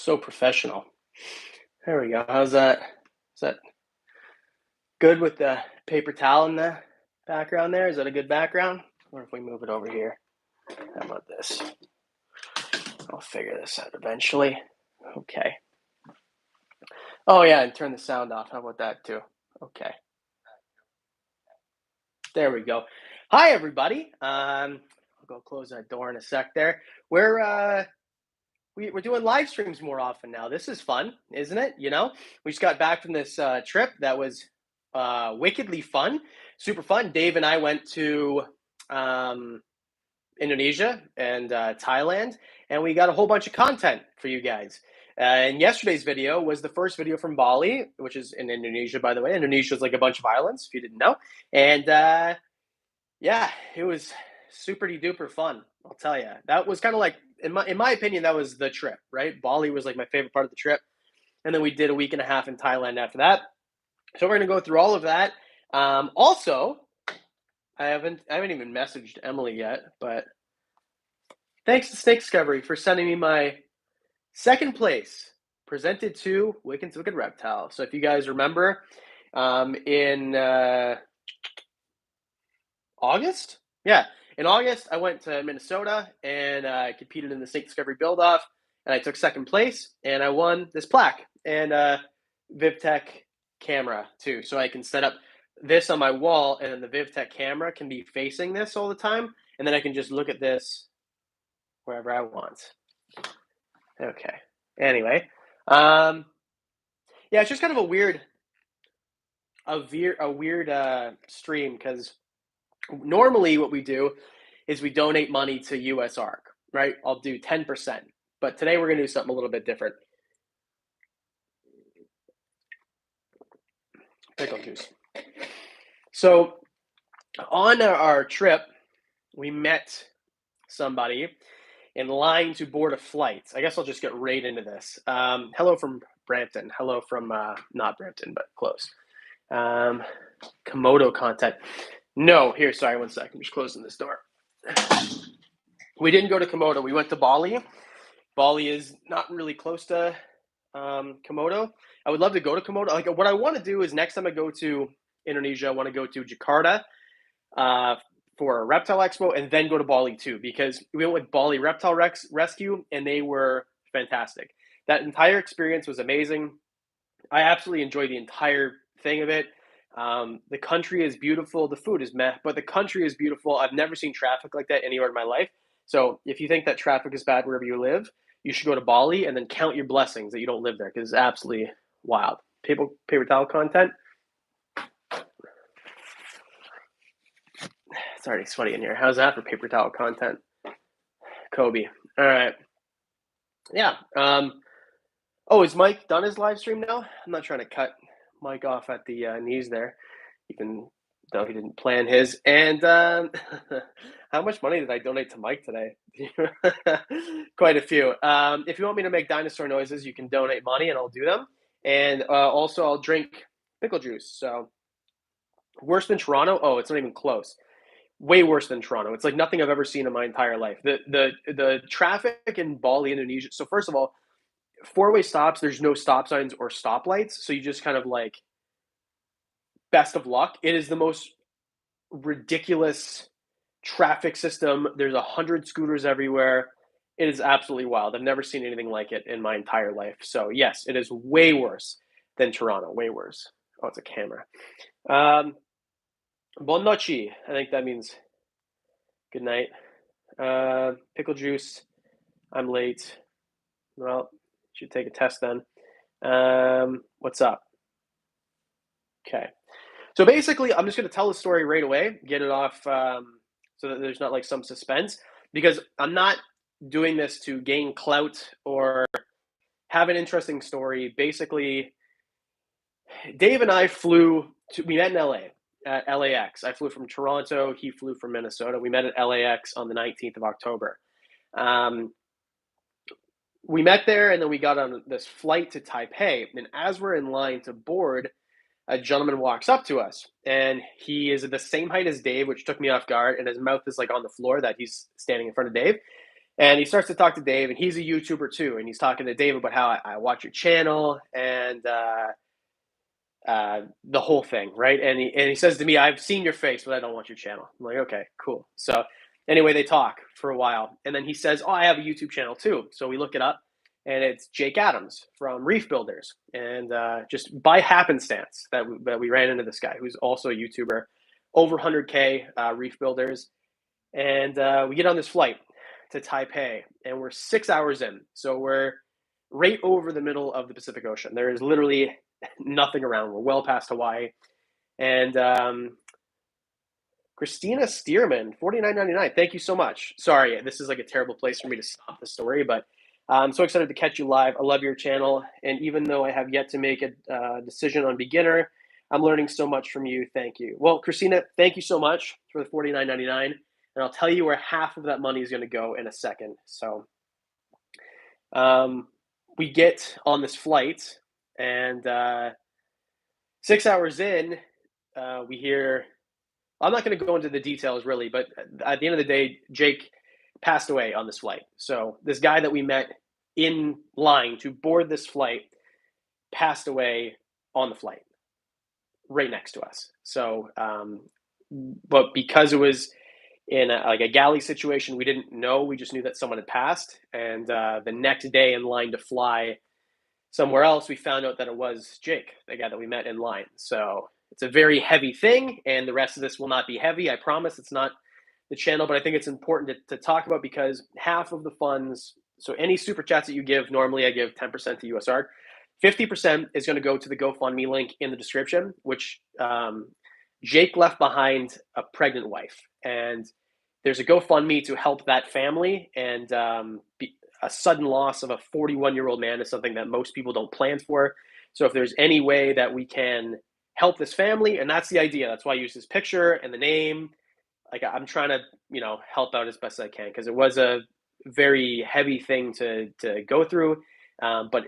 So professional. There we go. How's that? Is that good with the paper towel in the background there? Is that a good background? Or if we move it over here? How about this? I'll figure this out eventually. Okay. Oh yeah, and turn the sound off. How about that too? Okay. There we go. Hi everybody. I'll go close that door in a sec there. We're doing live streams more often now. This is fun, isn't it? We just got back from this trip that was wickedly fun, super fun. Dave and I went to Indonesia and Thailand, and we got a whole bunch of content for you guys. And yesterday's video was the first video from Bali, which is in Indonesia, by the way. Indonesia is like a bunch of islands, if you didn't know. And yeah, it was super duper fun. I'll tell you. That was kind of like, in my opinion, that was the trip, right? Bali was like my favorite part of the trip. And then we did a week and a half in Thailand after that. So we're going to go through all of that. Also, I haven't even messaged Emily yet, but thanks to Snake Discovery for sending me my second place presented to Wickens Wicked Reptile. So if you guys remember, in August? Yeah. In August, I went to Minnesota and I competed in the Snake Discovery Build-Off, and I took second place, and I won this plaque and VivTech camera too. So I can set up this on my wall, and then the VivTech camera can be facing this all the time, and then I can just look at this wherever I want. Okay. Anyway, yeah, it's just kind of a weird stream because normally what we do is we donate money to US ARC, right? I'll do 10%, but today we're going to do something a little bit different. Pickle juice. So on our trip, we met somebody in line to board a flight. I guess I'll just get right into this. Hello from Brampton. Hello from not Brampton, but close. Komodo content. No, here, sorry, one second. I'm just closing this door. We didn't go to Komodo. We went to Bali. Bali is not really close to Komodo. I would love to go to Komodo. Like, what I want to do is next time I go to Indonesia, I want to go to Jakarta for a reptile expo, and then go to Bali too, because we went with Bali Reptile Rescue, and they were fantastic. That entire experience was amazing. I absolutely enjoyed the entire thing of it. The country is beautiful. The food is meh, but the country is beautiful. I've never seen traffic like that anywhere in my life. So if you think that traffic is bad wherever you live, you should go to Bali and then count your blessings that you don't live there, because it's absolutely wild. Paper towel content. It's already sweaty in here. How's that for paper towel content? Kobe. All right. Yeah. Oh, is Mike done his live stream now? I'm not trying to cut Mike off at the knees there, even though he didn't plan his. And how much money did I donate to Mike today? Quite a few. If you want me to make dinosaur noises, you can donate money and I'll do them. And also I'll drink pickle juice. So worse than Toronto? Oh, it's not even close. Way worse than Toronto. It's like nothing I've ever seen in my entire life. The traffic in Bali, Indonesia. So first of all, four-way stops, there's no stop signs or stoplights. So you just kind of like, best of luck. It is the most ridiculous traffic system. There's 100 scooters everywhere. It is absolutely wild. I've never seen anything like it in my entire life. So yes, it is way worse than Toronto. Way worse. Oh, it's a camera. Bon noche. I think that means good night. Pickle juice. I'm late. Well, should take a test then. What's up? Okay. So basically, I'm just going to tell the story right away, get it off so that there's not like some suspense, because I'm not doing this to gain clout or have an interesting story. Basically, Dave and I we met in LA at LAX. I flew from Toronto. He flew from Minnesota. We met at LAX on the 19th of October. We met there, and then we got on this flight to Taipei. And as we're in line to board, a gentleman walks up to us, and he is the same height as Dave, which took me off guard, and his mouth is like on the floor that he's standing in front of Dave. And he starts to talk to Dave, and he's a YouTuber too. And he's talking to Dave about how I watch your channel and the whole thing, right? And he says to me, "I've seen your face, but I don't want your channel." I'm like, "Okay, cool." So anyway, they talk for a while, and then he says, "Oh, I have a YouTube channel too." So we look it up, and it's Jake Adams from Reef Builders. And just by happenstance that we ran into this guy who's also a YouTuber, over 100K Reef Builders. And we get on this flight to Taipei, and we're 6 hours in. So we're right over the middle of the Pacific Ocean. There is literally nothing around. We're well past Hawaii. And Christina Stearman, $49.99. Thank you so much. Sorry, this is like a terrible place for me to stop the story, but I'm so excited to catch you live. I love your channel. And even though I have yet to make a decision on beginner, I'm learning so much from you. Thank you. Well, Christina, thank you so much for the $49.99. And I'll tell you where half of that money is going to go in a second. So we get on this flight, and 6 hours in, we hear, I'm not going to go into the details really, but at the end of the day, Jake passed away on this flight. So this guy that we met in line to board this flight passed away on the flight right next to us. So, but because it was in like a galley situation, we didn't know. We just knew that someone had passed. And the next day in line to fly somewhere else, we found out that it was Jake, the guy that we met in line. So it's a very heavy thing, and the rest of this will not be heavy. I promise it's not the channel, but I think it's important to talk about because half of the funds, so any super chats that you give, normally I give 10% to USR. 50% is going to go to the GoFundMe link in the description, which Jake left behind a pregnant wife. And there's a GoFundMe to help that family. And a sudden loss of a 41-year-old man is something that most people don't plan for. So if there's any way that we can help this family, and that's the idea. That's why I use this picture and the name. Like I'm trying to, help out as best as I can because it was a very heavy thing to go through. But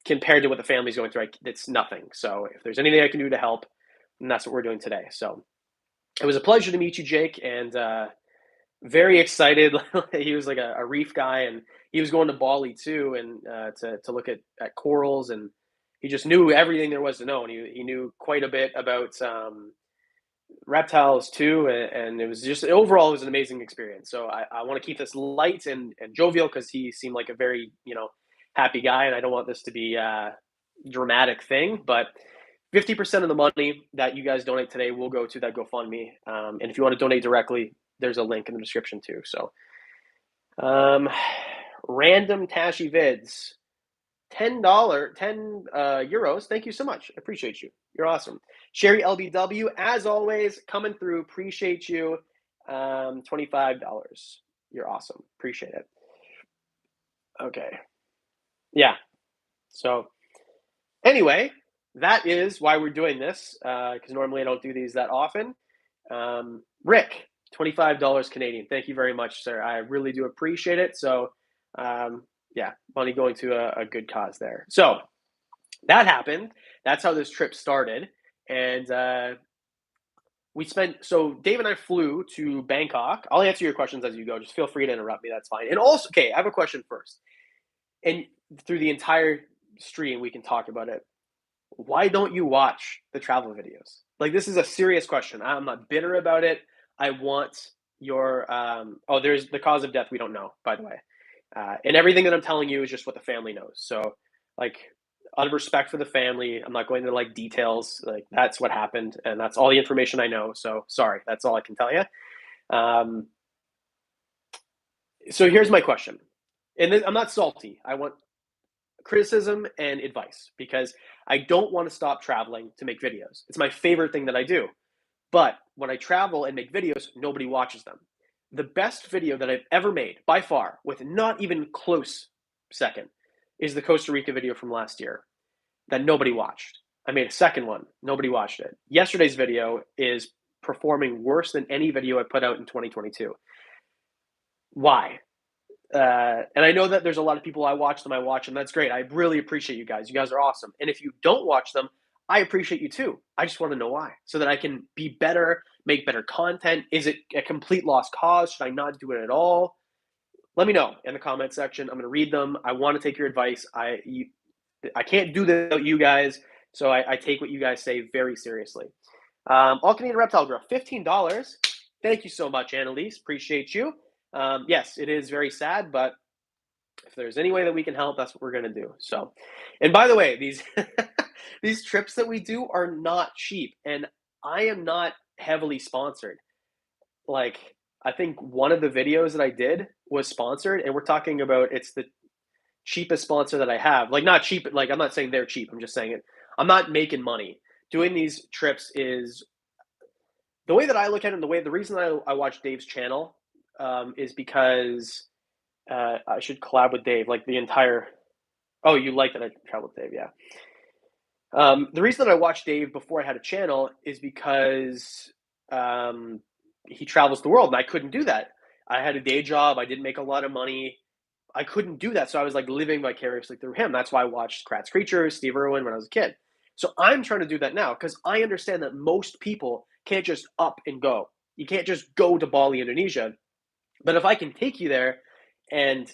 compared to what the family's going through, it's nothing. So if there's anything I can do to help, and that's what we're doing today. So it was a pleasure to meet you, Jake, and very excited. He was like a reef guy, and he was going to Bali too, and to look at corals, and he just knew everything there was to know, and he knew quite a bit about reptiles too, and it was just overall it was an amazing experience. So I want to keep this light and jovial because he seemed like a very happy guy, and I don't want this to be a dramatic thing, but 50% of the money that you guys donate today will go to that GoFundMe. And if you want to donate directly, there's a link in the description too. So, random Tashi vids, $10, 10 euros. Thank you so much. I appreciate you. You're awesome. Sherry LBW, as always, coming through. Appreciate you. $25. You're awesome. Appreciate it. Okay. Yeah. So, anyway, that is why we're doing this, because normally I don't do these that often. Rick, $25 Canadian. Thank you very much, sir. I really do appreciate it. So, yeah, money going to a good cause there. So that happened. That's how this trip started. And so Dave and I flew to Bangkok. I'll answer your questions as you go. Just feel free to interrupt me. That's fine. And also, okay, I have a question first. And through the entire stream, we can talk about it. Why don't you watch the travel videos? Like, this is a serious question. I'm not bitter about it. I want your, there's the cause of death we don't know, by the way. And everything that I'm telling you is just what the family knows. So, like, out of respect for the family, I'm not going to, like, details. Like, that's what happened, and that's all the information I know. So, sorry, that's all I can tell you. So here's my question. And I'm not salty. I want criticism and advice because I don't want to stop traveling to make videos. It's my favorite thing that I do. But when I travel and make videos, nobody watches them. The best video that I've ever made, by far, with not even close second, is the Costa Rica video from last year that nobody watched. I made a second one. Nobody watched it. Yesterday's video is performing worse than any video I put out in 2022. Why? And I know that there's a lot of people I watch them. That's great. I really appreciate you guys. You guys are awesome. And if you don't watch them, I appreciate you too. I just want to know why so that I can be better, make better content. Is it a complete lost cause? Should I not do it at all? let me know in the comment section. I'm going to read them. I want to take your advice. I can't do this without you guys, so I take what you guys say very seriously. All Canadian Reptile Girl, $15. Thank you so much, Annalise. Appreciate you. Yes, it is very sad, but if there's any way that we can help, that's what we're gonna do. So, and by the way, these these trips that we do are not cheap, and I am not heavily sponsored. Like, I think one of the videos that I did was sponsored, and we're talking about it's the cheapest sponsor that I have. Like, not cheap, like I'm not saying they're cheap. I'm just saying it. I'm not making money. Doing these trips is the way that I look at it. And the reason I watch Dave's channel is because I should collab with Dave. Like the entire. Oh, you like that I travel with Dave? Yeah. The reason that I watched Dave before I had a channel is because he travels the world, and I couldn't do that. I had a day job. I didn't make a lot of money. I couldn't do that, so I was like living vicariously through him. That's why I watched Kratz Creatures, Steve Irwin when I was a kid. So I'm trying to do that now because I understand that most people can't just up and go. You can't just go to Bali, Indonesia. But if I can take you there and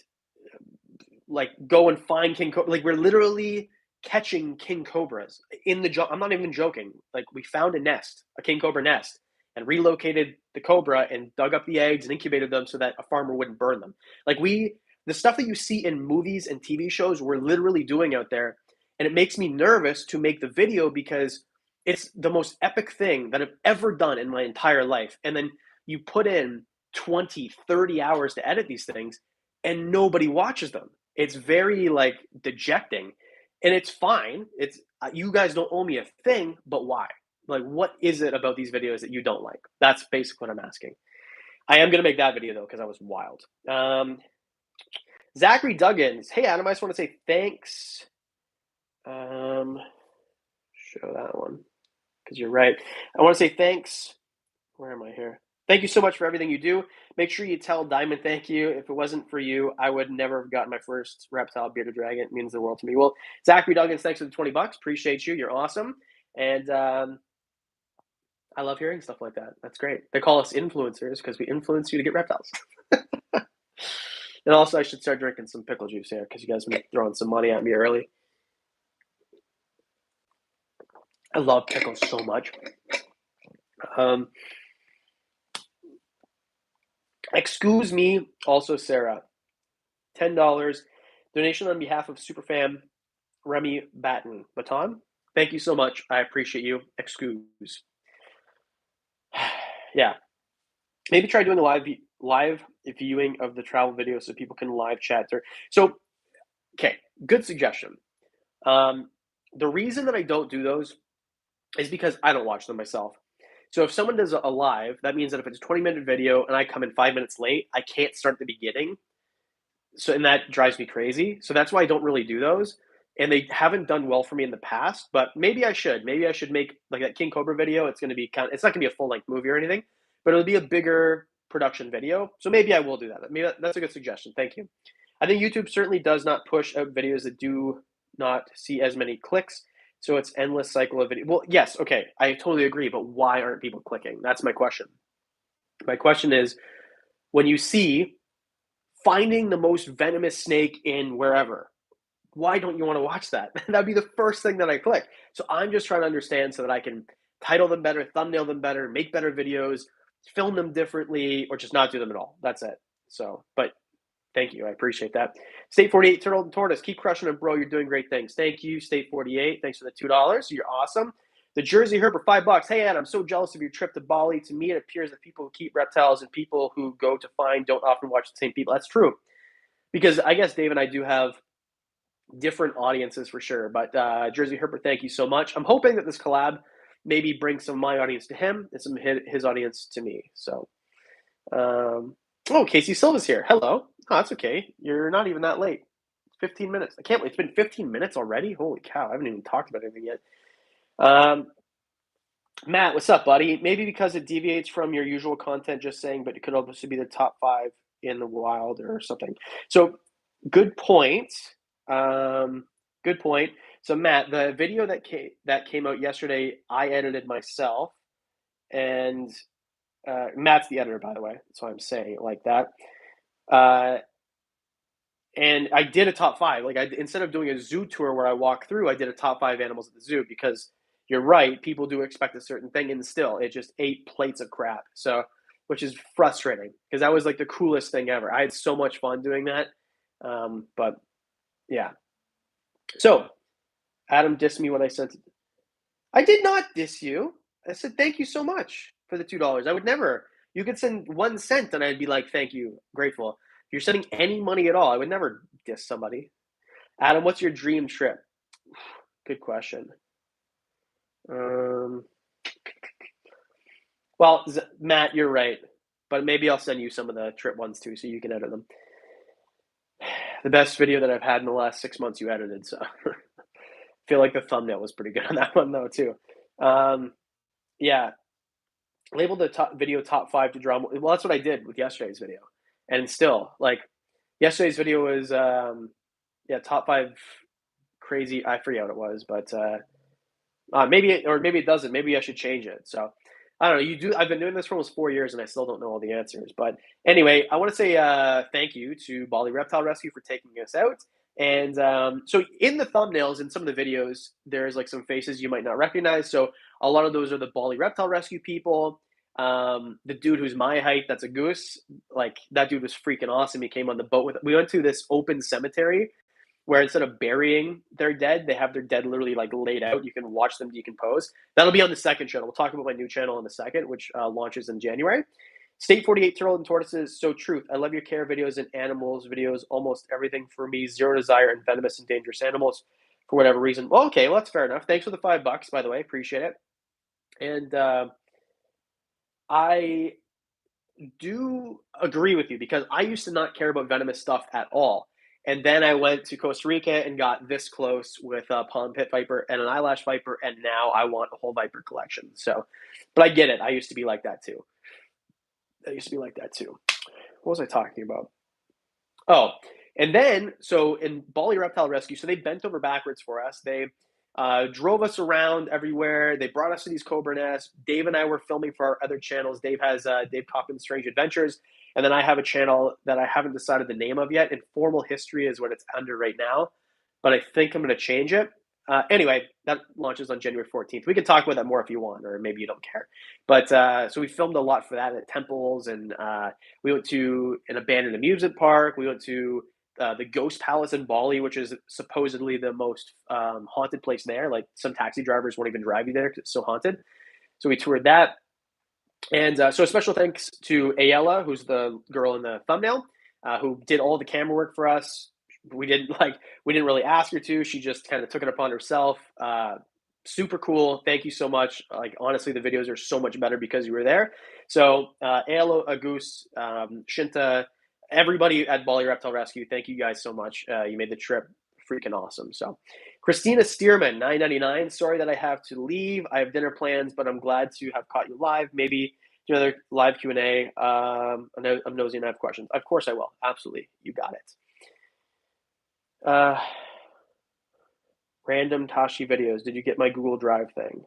like go and find king cobra, like we're literally catching king cobras in the I'm not even joking. Like we found a king cobra nest, and relocated the cobra and dug up the eggs and incubated them so that a farmer wouldn't burn them. Like the stuff that you see in movies and TV shows, we're literally doing out there, and it makes me nervous to make the video because it's the most epic thing that I've ever done in my entire life. And then you put in 20, 30 hours to edit these things and nobody watches them. It's very like dejecting, and it's fine. It's you guys don't owe me a thing, but why? Like, what is it about these videos that you don't like? That's basically what I'm asking. I am gonna make that video though because I was wild. Zachary Duggins, hey Adam, I just want to say thanks. Show that one because you're right. I want to say thanks. Where am I here? Thank you so much for everything you do. Make sure you tell Diamond thank you. If it wasn't for you, I would never have gotten my first reptile bearded dragon. It means the world to me. Well, Zachary Duggins, thanks for the $20. Appreciate you. You're awesome. And I love hearing stuff like that. That's great. They call us influencers because we influence you to get reptiles. And also, I should start drinking some pickle juice here because you guys have been throwing some money at me early. I love pickles so much. Excuse me, also Sarah. $10 donation on behalf of Superfam Remy Baton. Thank you so much. I appreciate you. Excuse. Yeah. Maybe try doing a live viewing of the travel video so people can live chat. So, okay, good suggestion. The reason that I don't do those is because I don't watch them myself. So if someone does a live, that means that if it's a 20-minute video and I come in 5 minutes late, I can't start the beginning. So, and that drives me crazy. So that's why I don't really do those. And they haven't done well for me in the past, but maybe I should. Maybe I should make like that King Cobra video. It's going to be it's not going to be a full length movie or anything, but it'll be a bigger production video. So maybe I will do that. Maybe that's a good suggestion. Thank you. I think YouTube certainly does not push out videos that do not see as many clicks. So it's endless cycle of video. Well, yes, okay, I totally agree. But why aren't people clicking? That's my question. My question is, when you see finding the most venomous snake in wherever, why don't you want to watch that? That'd be the first thing that I click. So I'm just trying to understand so that I can title them better, thumbnail them better, make better videos, film them differently, or just not do them at all. That's it. So, but thank you. I appreciate that. State 48, Turtle and Tortoise, keep crushing it, bro. You're doing great things. Thank you, State 48. Thanks for the $2. You're awesome. The Jersey Herb for $5. Hey, Ed, I'm so jealous of your trip to Bali. To me, it appears that people who keep reptiles and people who go to find don't often watch the same people. That's true. Because I guess Dave and I do have different audiences for sure. But Jersey Herper, thank you so much. I'm hoping that this collab maybe brings some of my audience to him and some of his audience to me. So, Casey Silva's here. Hello. Oh, that's okay. You're not even that late. 15 minutes. I can't believe it's been 15 minutes already. Holy cow. I haven't even talked about anything yet. Matt, what's up, buddy? Maybe because it deviates from your usual content, just saying, but it could also be the top 5 in the wild or something. So, good point. Good point. So, Matt, the video that came out yesterday, I edited myself, and Matt's the editor, by the way. That's why I'm saying it like that. and I did a top 5. Like, instead of doing a zoo tour where I walk through, I did a top 5 animals at the zoo because you're right, people do expect a certain thing, and still, it just ate plates of crap. So, which is frustrating because that was like the coolest thing ever. I had so much fun doing that. But yeah. So Adam dissed me when I sent. I did not diss you. I said thank you so much for the $2. I would never. You could send 1 cent, and I'd be like, thank you, grateful. If you're sending any money at all, I would never diss somebody. Adam, what's your dream trip? Good question. Um, well, Matt, you're right, but maybe I'll send you some of the trip ones too, so you can edit them. The best video that I've had in the last 6 months, you edited, so I feel like the thumbnail was pretty good on that one though too. Yeah, labeled the top video top 5 to draw. Well, that's what I did with yesterday's video, and still, like, yesterday's video was yeah, top 5 crazy. I forget what it was, but maybe maybe it doesn't. Maybe I should change it. So I don't know. You do. I've been doing this for almost 4 years, and I still don't know all the answers. But anyway, I want to say thank you to Bali Reptile Rescue for taking us out. And so in the thumbnails in some of the videos, there's like some faces you might not recognize. So a lot of those are the Bali Reptile Rescue people. The dude who's my height, that's a goose. Like, that dude was freaking awesome. He came on the boat with. We went to this open cemetery where instead of burying their dead, they have their dead literally like laid out. You can watch them decompose. That'll be on the second channel. We'll talk about my new channel in a second, which launches in January. State 48 Turtle and Tortoises, So Truth. I love your care videos and animals videos. Almost everything for me. Zero desire in venomous and dangerous animals for whatever reason. Well, okay, well, that's fair enough. Thanks for the $5, by the way. Appreciate it. And I do agree with you because I used to not care about venomous stuff at all. And then I went to Costa Rica and got this close with a pond pit viper and an eyelash viper, and now I want a whole viper collection. So, but I get it. I used to be like that too. What was I talking about? Oh, and then so in Bali Reptile Rescue, so they bent over backwards for us. They drove us around everywhere. They brought us to these cobra nests. Dave and I were filming for our other channels. Dave has Dave Cochran's Strange Adventures, and then I have a channel that I haven't decided the name of yet. Informal History is what it's under right now, but I think I'm going to change it. Anyway, that launches on January 14th. We can talk about that more if you want, or maybe you don't care. But so we filmed a lot for that at temples, and we went to an abandoned amusement park. We went to the Ghost Palace in Bali, which is supposedly the most haunted place there. Like, some taxi drivers won't even drive you there because it's so haunted. So we toured that. And so special thanks to Ayala, who's the girl in the thumbnail, who did all the camera work for us. We didn't really ask her to. She just kind of took it upon herself. Super cool. Thank you so much. Like, honestly, the videos are so much better because you were there. So Ayala, Agus, Shinta, everybody at Bali Reptile Rescue, thank you guys so much. You made the trip freaking awesome. So Christina Stearman, $9.99. Sorry that I have to leave. I have dinner plans, but I'm glad to have caught you live. Maybe do another live Q&A. I'm nosy and I have questions. Of course I will. Absolutely. You got it. Random Tashi videos. Did you get my Google Drive thing?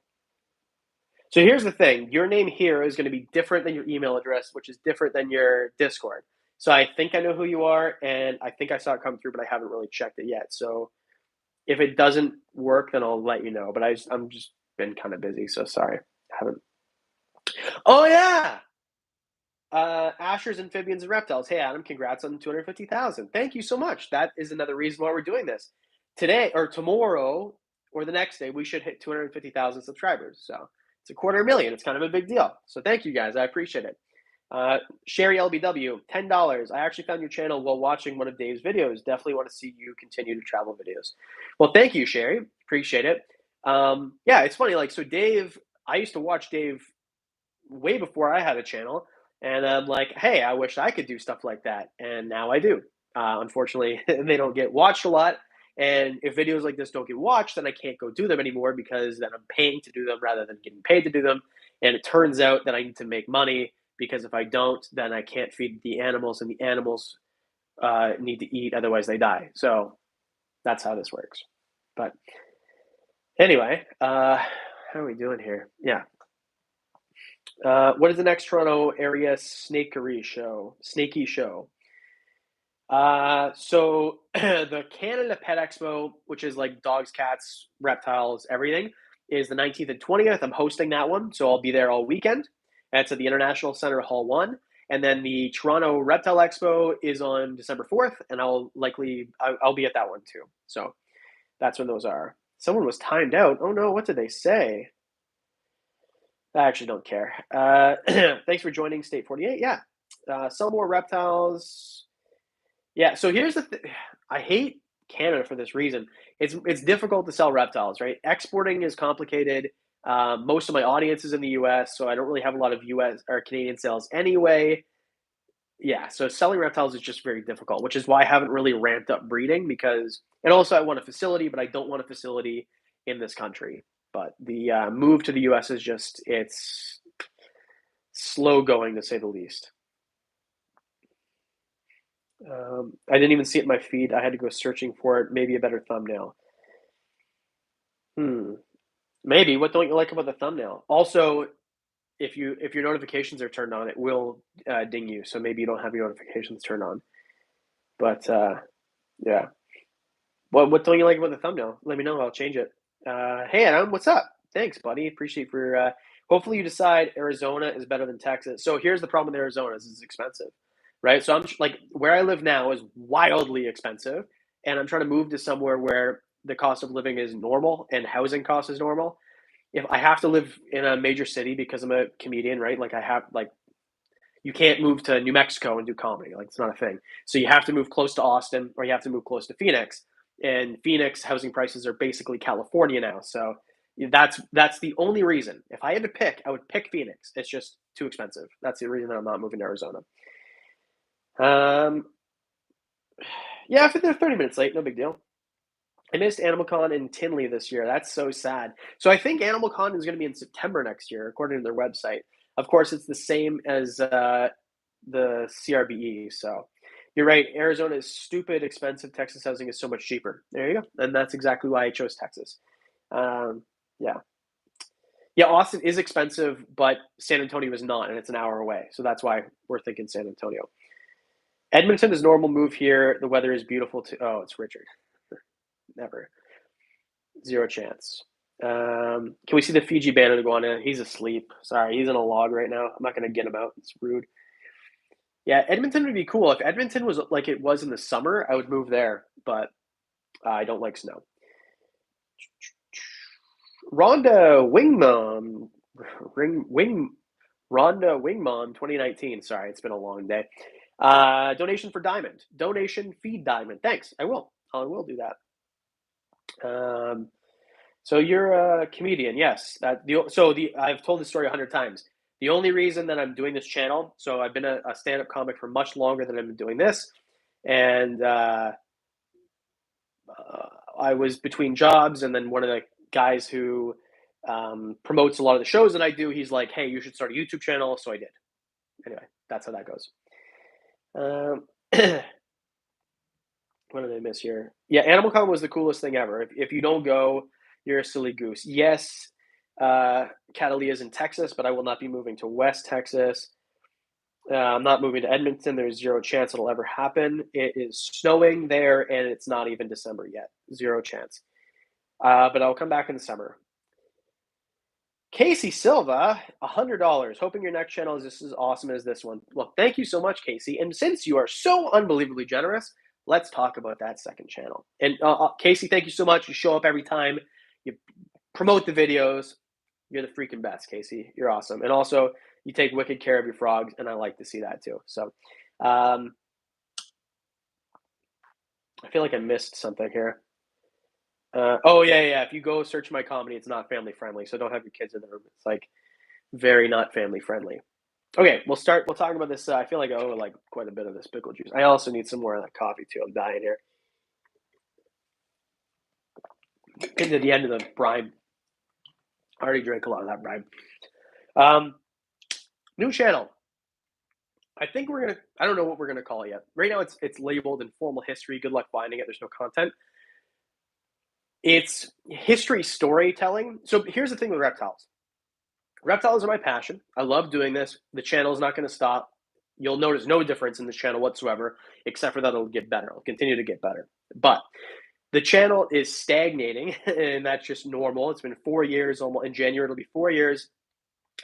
So here's the thing. Your name here is going to be different than your email address, which is different than your Discord. So I think I know who you are, and I think I saw it come through, but I haven't really checked it yet. So if it doesn't work, then I'll let you know. But I'm just been kind of busy, so sorry. I haven't. Oh, yeah! Asher's Amphibians and Reptiles. Hey, Adam, congrats on 250,000. Thank you so much. That is another reason why we're doing this. Today or tomorrow or the next day, we should hit 250,000 subscribers. So it's $250,000. It's kind of a big deal. So thank you guys. I appreciate it. Sherry LBW, $10. I actually found your channel while watching one of Dave's videos. Definitely want to see you continue to travel videos. Well, thank you, Sherry. Appreciate it. Yeah, it's funny. Like, so Dave, I used to watch Dave way before I had a channel. And I'm like, hey, I wish I could do stuff like that. And now I do. Unfortunately, they don't get watched a lot. And if videos like this don't get watched, then I can't go do them anymore because then I'm paying to do them rather than getting paid to do them. And it turns out that I need to make money because if I don't, then I can't feed the animals, and the animals need to eat, otherwise they die. So that's how this works. But anyway, how are we doing here? Yeah. What is the next Toronto area snaky show? So the Canada Pet Expo, which is like dogs, cats, reptiles, everything, is the 19th and 20th. I'm hosting that one, so I'll be there all weekend. That's at the International Center, Hall 1. And then the Toronto Reptile Expo is on December 4th, and I'll be at that one too. So that's when those are. Someone was timed out. Oh no, what did they say? I actually don't care. Thanks for joining State 48. Yeah. Sell more reptiles. Yeah, so here's the thing. I hate Canada for this reason. It's difficult to sell reptiles, right? Exporting is complicated. Most of my audience is in the US, so I don't really have a lot of US or Canadian sales anyway. Yeah, so selling reptiles is just very difficult, which is why I haven't really ramped up breeding because, and also I want a facility, but I don't want a facility in this country. But the move to the US is it's slow going to say the least. I didn't even see it in my feed. I had to go searching for it. Maybe a better thumbnail. Maybe. What don't you like about the thumbnail? Also, if your notifications are turned on, it will ding you. So maybe you don't have your notifications turned on. But yeah. What don't you like about the thumbnail? Let me know. I'll change it. Hey Adam, what's up? Thanks, buddy. Appreciate for. Hopefully you decide Arizona is better than Texas. So here's the problem with Arizona: is it's expensive, right? So I'm like where I live now is wildly expensive, and I'm trying to move to somewhere where the cost of living is normal and housing cost is normal. If I have to live in a major city because I'm a comedian, right? Like I have like you can't move to New Mexico and do comedy. Like it's not a thing. So you have to move close to Austin or you have to move close to Phoenix. And Phoenix housing prices are basically California now. So that's the only reason. If I had to pick, I would pick Phoenix. It's just too expensive. That's the reason that I'm not moving to Arizona. Yeah, if they're 30 minutes late, no big deal. I missed Animal Con in Tinley this year. That's so sad. So I think Animal Con is going to be in September next year, according to their website. Of course, it's the same as the CRBE. So you're right. Arizona is stupid expensive. Texas housing is so much cheaper. There you go. And that's exactly why I chose Texas. Yeah. Yeah, Austin is expensive, but San Antonio is not, and it's an hour away. So that's why we're thinking San Antonio. Edmonton is normal move here. The weather is beautiful too. Oh, it's Richard. Never. Zero chance. Can we see the Fiji banded iguana? He's asleep. Sorry, he's in a log right now. I'm not going to get him out. It's rude. Yeah, Edmonton would be cool. If Edmonton was like it was in the summer, I would move there, but I don't like snow. Rhonda Wingmom, Rhonda Wingmom 2019. Sorry, it's been a long day. Donation for Diamond. Donation feed Diamond. Thanks. I will do that. So you're a comedian, yes. I've told this story 100 times. The only reason that I'm doing this channel, so I've been a stand-up comic for much longer than I've been doing this, and I was between jobs, and then one of the guys who promotes a lot of the shows that I do, he's like, "Hey, you should start a YouTube channel," so I did. Anyway, that's how that goes. What did I miss here? Yeah, Animal Con was the coolest thing ever. If you don't go, you're a silly goose. Yes, Catalia's in Texas, but I will not be moving to West Texas. I'm not moving to Edmonton. There's zero chance it'll ever happen. It is snowing there, and it's not even December yet. Zero chance. But I'll come back in the summer. Casey Silva, $100. Hoping your next channel is just as awesome as this one. Well, thank you so much, Casey. And since you are so unbelievably generous, let's talk about that second channel. And Casey, thank you so much. You show up every time. You promote the videos. You're the freaking best, Casey. You're awesome. And also, you take wicked care of your frogs, and I like to see that too. So, I feel like I missed something here. Oh yeah. If you go search my comedy, it's not family friendly, so don't have your kids in the room. It's like very not family friendly. Okay, we'll talk about this. I feel like I owe like quite a bit of this pickle juice. I also need some more of that coffee too. I'm dying here. Getting to the end of the bribe. I already drank a lot of that bribe. New channel. I think I don't know what we're gonna call it yet. Right now it's labeled informal history. Good luck finding it. There's no content. It's history storytelling. So here's the thing with reptiles. Reptiles are my passion. I love doing this. The channel is not going to stop. you'll notice no difference in this channel whatsoever, except for that it'll get better. It'll continue to get better. But the channel is stagnating, and that's just normal. It's been 4 years, almost in January, it'll be 4 years.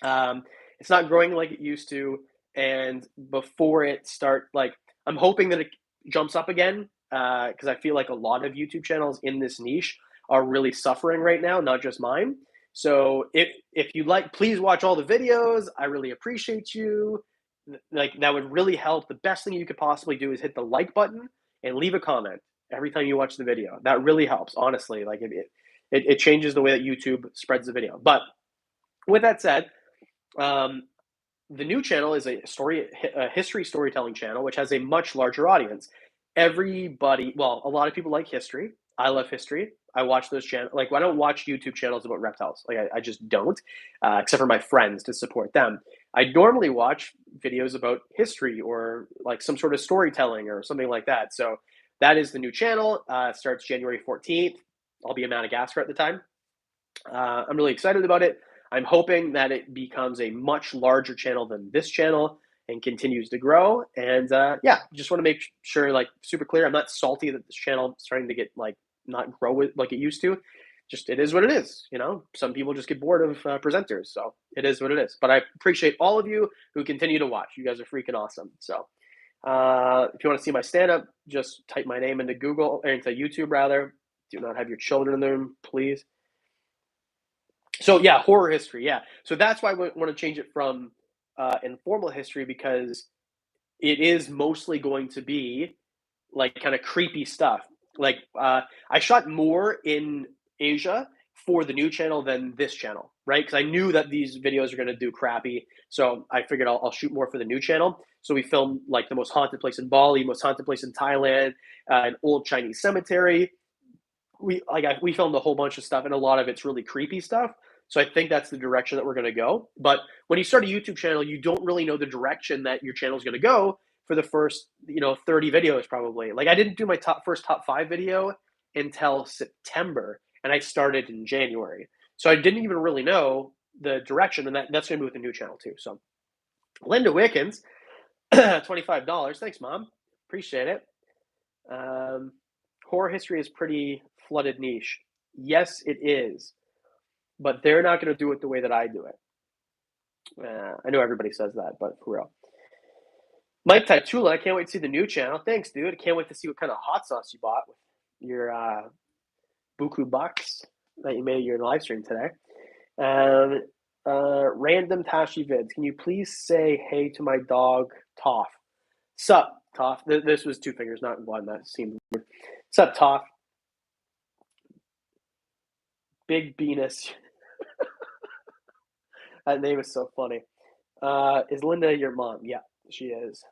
It's not growing like it used to. And before it start, like, I'm hoping that it jumps up again, because I feel like a lot of YouTube channels in this niche are really suffering right now, not just mine. So if you like, please watch all the videos. I really appreciate you. Like, that would really help. The best thing you could possibly do is hit the like button and leave a comment every time you watch the video. That really helps, honestly. Like, it changes the way that YouTube spreads the video. But with that said, the new channel is a history storytelling channel, which has a much larger audience. Everybody, well, a lot of people like history. I love history. I watch those channels. Like, I don't watch YouTube channels about reptiles. Like, I just don't, except for my friends to support them. I normally watch videos about history or like some sort of storytelling or something like that. So that is the new channel. It starts January 14th. I'll be in Madagascar at the time. I'm really excited about it. I'm hoping that it becomes a much larger channel than this channel and continues to grow. And yeah, just want to make sure, like, super clear, I'm not salty that this channel is starting to get, like, not grow like it used to. Just, it is what it is. You know, some people just get bored of presenters, so it is what it is. But I appreciate all of you who continue to watch. You guys are freaking awesome. So if you want to see my stand-up, just type my name into Google, or into YouTube rather. Do not have your children in there, please. So yeah, horror history. Yeah, so that's why I want to change it from informal history, because it is mostly going to be like kind of creepy stuff. Like, I shot more in Asia for the new channel than this channel, right? Because I knew that these videos are going to do crappy, so I figured I'll shoot more for the new channel. So we filmed like the most haunted place in Bali, most haunted place in Thailand, an old Chinese cemetery. We filmed a whole bunch of stuff, and a lot of it's really creepy stuff. So I think that's the direction that we're going to go. But when you start a YouTube channel, you don't really know the direction that your channel is going to go for the first, 30 videos probably. Like, I didn't do my first top 5 video until September, and I started in January. So I didn't even really know the direction, and that's going to be with the new channel too. So Linda Wickens, $25. Thanks, Mom. Appreciate it. Horror history is pretty flooded niche. Yes, it is. But they're not going to do it the way that I do it. I know everybody says that, but for real. Mike Tatula, I can't wait to see the new channel. Thanks, dude. I can't wait to see what kind of hot sauce you bought with your buku bucks that you made your live stream today. Random Tashi vids. Can you please say hey to my dog, Toph? Sup, Toph. This was 2 fingers, not 1. That seemed weird. Sup, Toph. Big Venus. That name is so funny. Is Linda your mom? Yeah, she is.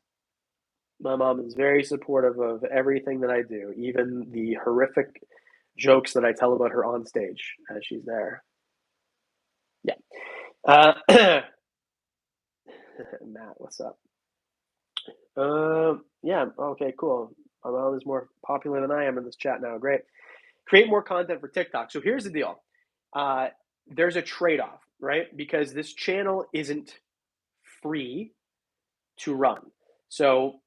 My mom is very supportive of everything that I do, even the horrific jokes that I tell about her on stage as she's there. Yeah. Matt, what's up? Yeah, okay, cool. My mom is more popular than I am in this chat now. Great. Create more content for TikTok. So here's the deal. There's a trade-off, right? Because this channel isn't free to run. So,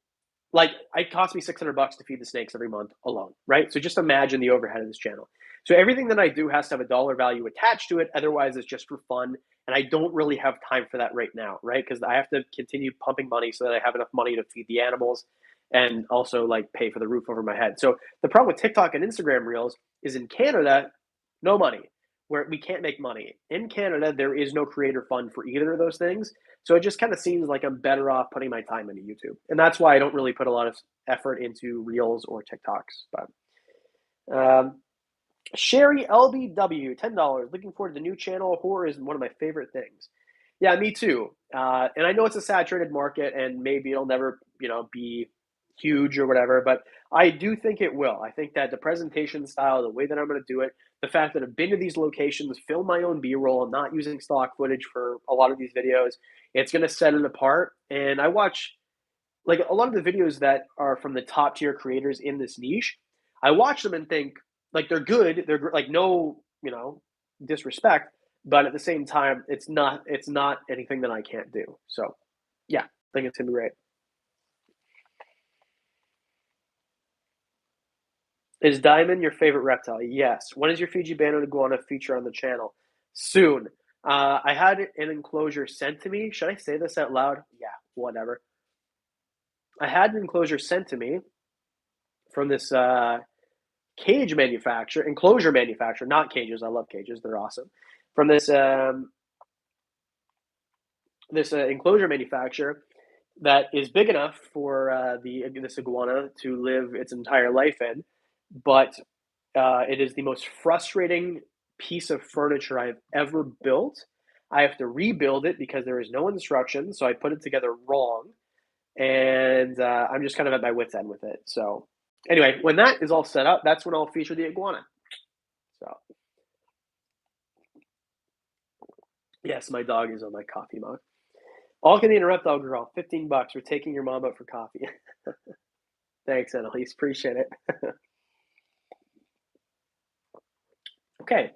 like, it costs me $600 to feed the snakes every month alone, right? So just imagine the overhead of this channel. So everything that I do has to have a dollar value attached to it. Otherwise, it's just for fun. And I don't really have time for that right now, right? Because I have to continue pumping money so that I have enough money to feed the animals and also, like, pay for the roof over my head. So the problem with TikTok and Instagram Reels is, in Canada, no money, where we can't make money. In Canada, there is no creator fund for either of those things. So it just kind of seems like I'm better off putting my time into YouTube. And that's why I don't really put a lot of effort into Reels or TikToks. But Sherry LBW, $10. Looking forward to the new channel. Horror is one of my favorite things. Yeah, me too. And I know it's a saturated market, and maybe it'll never, be huge or whatever, but I do think it will. I think that the presentation style, the way that I'm going to do it, the fact that I've been to these locations, film my own B-roll, I'm not using stock footage for a lot of these videos, it's going to set it apart. And I watch, like, a lot of the videos that are from the top tier creators in this niche. I watch them and think, like, they're good. They're like, no, disrespect, but at the same time, it's not anything that I can't do. So yeah, I think it's going to be great. Is diamond your favorite reptile? Yes. When is your Fiji banded iguana feature on the channel? Soon. I had an enclosure sent to me. Should I say this out loud? Yeah, whatever. I had an enclosure sent to me from this cage manufacturer, enclosure manufacturer, not cages. I love cages; they're awesome. From this enclosure manufacturer that is big enough for this iguana to live its entire life in, but it is the most frustrating piece of furniture I've ever built. I have to rebuild it because there is no instructions, so I put it together wrong, and I'm just kind of at my wit's end with it. So anyway, when that is all set up, that's when I'll feature the iguana. So yes, my dog is on my coffee mug. All Canadian Reptile Girl, $15. We're taking your mom out for coffee. Thanks, Annalise. Appreciate it. Okay.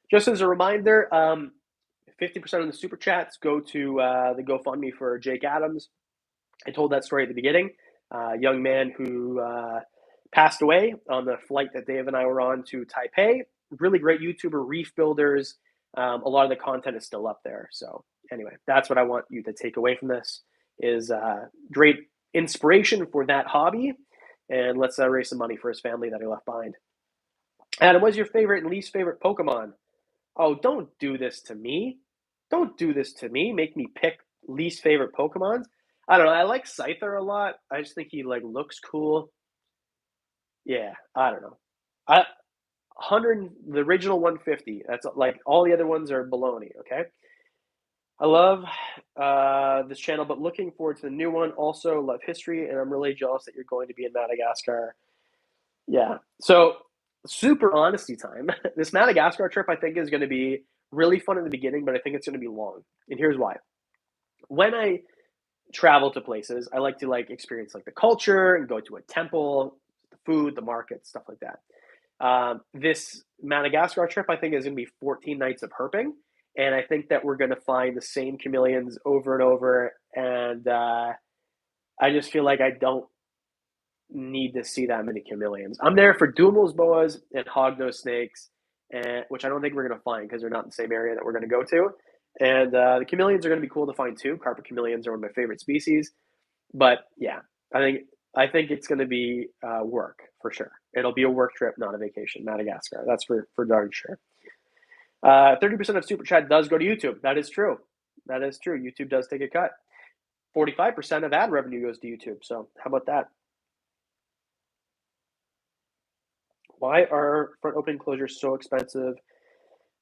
Just as a reminder, 50% of the super chats go to the GoFundMe for Jake Adams. I told that story at the beginning. A young man who passed away on the flight that Dave and I were on to Taipei. Really great YouTuber, Reef builders. A lot of the content is still up there. So anyway, that's what I want you to take away from this is great inspiration for that hobby. And let's raise some money for his family that he left behind. Adam, what's your favorite and least favorite Pokemon? Oh, don't do this to me. Don't do this to me. Make me pick least favorite Pokemons. I don't know. I like Scyther a lot. I just think he looks cool. Yeah, I don't know. I 100 the original 150. That's like all the other ones are baloney, okay? I love this channel, but looking forward to the new one. Also love history, and I'm really jealous that you're going to be in Madagascar. Yeah. So super honesty time. This Madagascar trip I think is going to be really fun in the beginning, but I think it's going to be long. And here's why. When I travel to places, I like to experience the culture and go to a temple, the food, the market, stuff like that. This Madagascar trip I think is going to be 14 nights of herping, and I think that we're going to find the same chameleons over and over. And I just feel like I don't need to see that many chameleons. I'm there for Dumel's boas and hognose snakes, which I don't think we're going to find because they're not in the same area that we're going to go to. And the chameleons are going to be cool to find too. Carpet chameleons are one of my favorite species. But yeah, I think it's going to be work for sure. It'll be a work trip, not a vacation. Madagascar, that's for darn sure. 30% of Super Chat does go to YouTube. That is true. That is true. YouTube does take a cut. 45% of ad revenue goes to YouTube. So how about that? Why are front opening closures so expensive?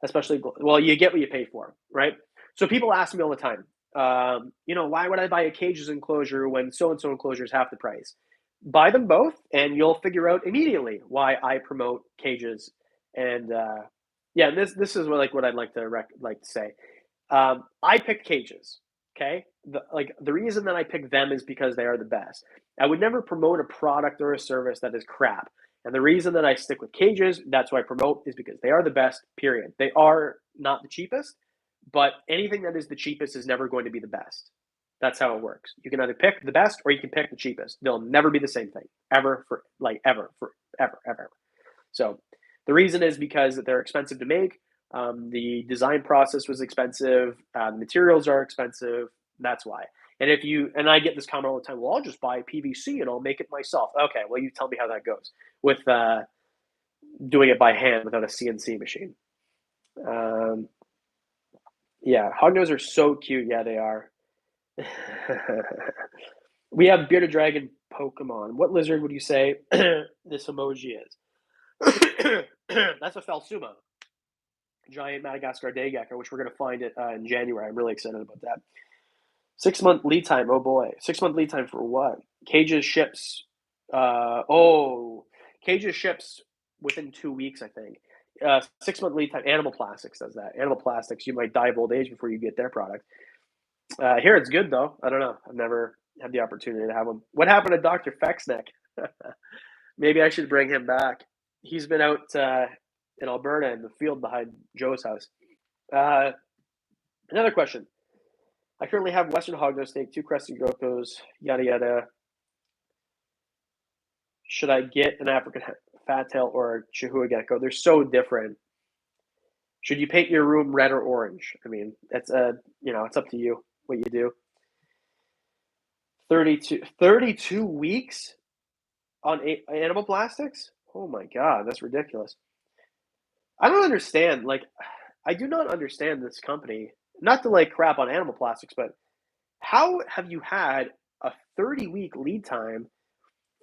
Especially, well, you get what you pay for, right? So people ask me all the time, why would I buy a cages enclosure when so-and-so enclosure is half the price? Buy them both, and you'll figure out immediately why I promote cages. And yeah, this is what I'd like to say. I picked cages. Okay, the reason that I pick them is because they are the best. I would never promote a product or a service that is crap. And the reason that I stick with cages, that's why I promote, is because they are the best, period. They are not the cheapest, but anything that is the cheapest is never going to be the best. That's how it works. You can either pick the best or you can pick the cheapest. They'll never be the same thing, ever, ever. So the reason is because they're expensive to make. The design process was expensive. The materials are expensive. That's why. And I get this comment all the time, well, I'll just buy PVC and I'll make it myself. Okay, well, you tell me how that goes with doing it by hand without a CNC machine. Yeah, hognose are so cute. Yeah, they are. We have bearded dragon Pokemon. What lizard would you say this emoji is? That's a Phelsuma, giant Madagascar day gecko, which we're going to find it in January. I'm really excited about that. 6-month lead time. Oh boy, 6-month lead time for what? Cages ships. Cages ships within 2 weeks, I think. 6-month lead time. Animal Plastics does that. Animal Plastics, you might die of old age before you get their product. Here it's good though. I don't know. I've never had the opportunity to have them. What happened to Dr. Fexneck? Maybe I should bring him back. He's been out in Alberta in the field behind Joe's house. Another question. I currently have Western Hognose snake, 2 crested geckos, yada yada. Should I get an African fat tail or Chihuahua gecko. They're so different. Should you paint your room red or orange? I mean, that's it's up to you what you do. 32 weeks on animal plastics? Oh my God, that's ridiculous. I don't understand. Like, I do not understand this company. Not to like crap on animal plastics, but how have you had a 30-week lead time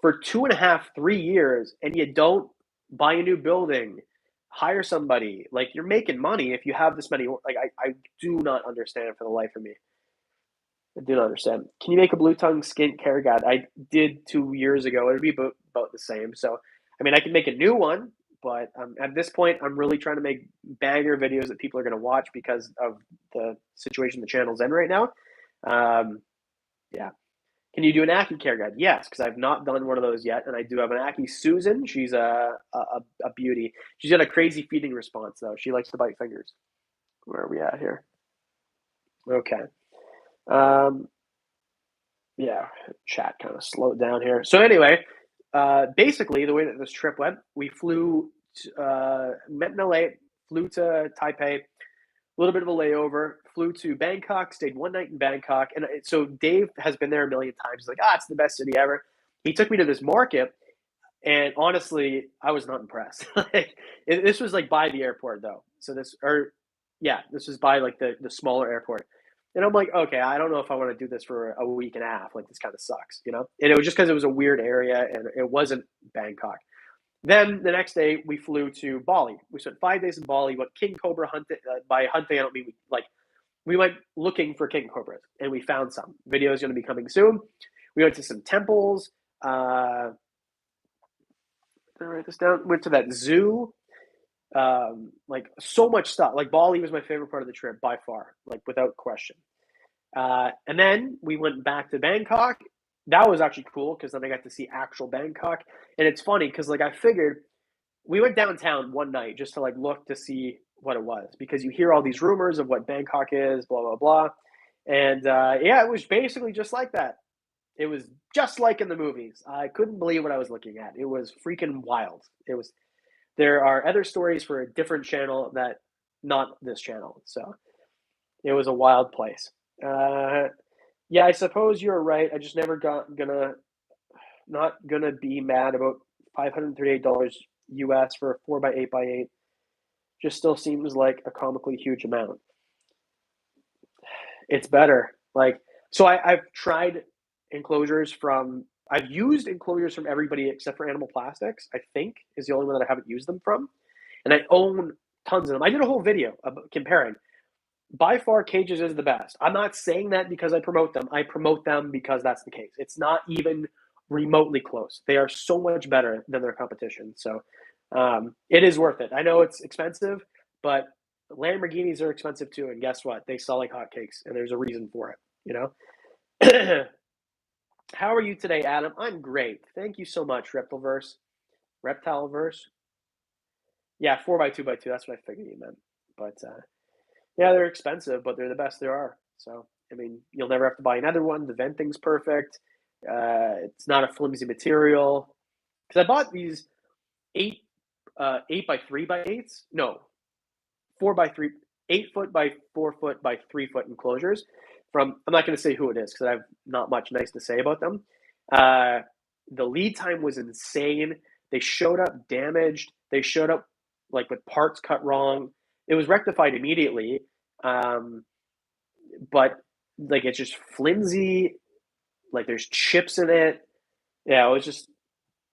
for 2.5, 3 years, and you don't buy a new building, hire somebody? Like, you're making money if you have this many. Like, I do not understand for the life of me. I do not understand. Can you make a blue tongue skink carry guide? I did 2 years ago. It'd be about the same. So, I mean, I can make a new one, but at this point, I'm really trying to make banger videos that people are going to watch because of the situation the channel's in right now. Yeah. Can you do an Aki care guide? Yes, because I've not done one of those yet, and I do have an Aki Susan. She's a beauty. She's got a crazy feeding response, though. She likes to bite fingers. Where are we at here? Okay. Yeah, chat kind of slowed down here. So anyway, basically the way that this trip went, we flew, met in LA, flew to Taipei, a little bit of a layover, flew to Bangkok, stayed one night in Bangkok. And so Dave has been there a million times. He's like, it's the best city ever. He took me to this market, and honestly, I was not impressed. This was like by the airport though. So this was by like the smaller airport. And I'm like, okay, I don't know if I want to do this for a week and a half. Like, this kind of sucks, you know? And it was just because it was a weird area and it wasn't Bangkok. Then the next day we flew to Bali. We spent 5 days in Bali. Went king cobra hunting. By hunting, I don't mean we went looking for king cobras, and we found some. Video is going to be coming soon. We went to some temples. Did I write this down? Went to that zoo. Like, so much stuff. Like, Bali was my favorite part of the trip by far, like, without question. And then we went back to Bangkok. That was actually cool because then I got to see actual Bangkok. And it's funny because, like, I figured we went downtown one night just to like look to see what it was, because you hear all these rumors of what Bangkok is, blah blah blah. And it was basically just like that. It was just like in the movies. I couldn't believe what I was looking at. It was freaking wild. It was. There are other stories for a different channel that not this channel. So it was a wild place. Yeah, I suppose you're right. I just never not gonna be mad about $538 US for a 4x8x8. Just still seems like a comically huge amount. It's better. Like, so I've tried enclosures from. I've used enclosures from everybody except for Animal Plastics, I think, is the only one that I haven't used them from. And I own tons of them. I did a whole video about comparing. By far, Cages is the best. I'm not saying that because I promote them. I promote them because that's the case. It's not even remotely close. They are so much better than their competition. So it is worth it. I know it's expensive, but Lamborghinis are expensive too. And guess what? They sell like hotcakes, and there's a reason for it, you know? How are you today, Adam? I'm great. Thank you so much, Reptileverse. Reptileverse? Yeah, 4x2x2. That's what I figured you meant. But yeah, they're expensive, but they're the best there are. So, I mean, you'll never have to buy another one. The venting's perfect. It's not a flimsy material. Because I bought these 8x3x8s. No, 4x3, 8 foot by 4 foot by 3 foot enclosures from, I'm not going to say who it is because I have not much nice to say about them. The lead time was insane. They showed up damaged. They showed up like with parts cut wrong. It was rectified immediately. But like, it's just flimsy. Like, there's chips in it. Yeah, it was just,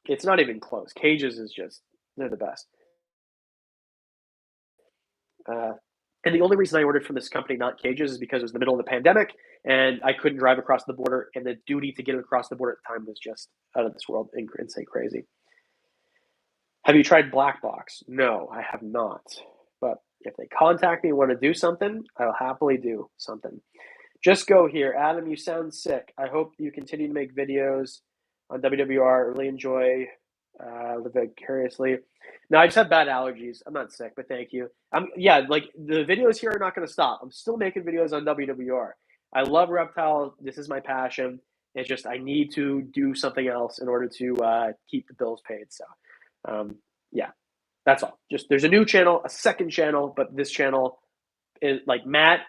it's not even close. Cages is just, they're the best. And the only reason I ordered from this company, not Cages, is because it was the middle of the pandemic and I couldn't drive across the border, and the duty to get across the border at the time was just out of this world, insane crazy. Have you tried Black Box? No, I have not. But if they contact me and want to do something, I'll happily do something. Just go here. Adam, you sound sick. I hope you continue to make videos on WWR. Really enjoy live vicariously. No, I just have bad allergies. I'm not sick, but thank you. Yeah, like, the videos here are not going to stop. I'm still making videos on WWR. I love Reptile. This is my passion. It's just I need to do something else in order to keep the bills paid. So Yeah, that's all. Just there's a new channel, a second channel, but this channel is like Matt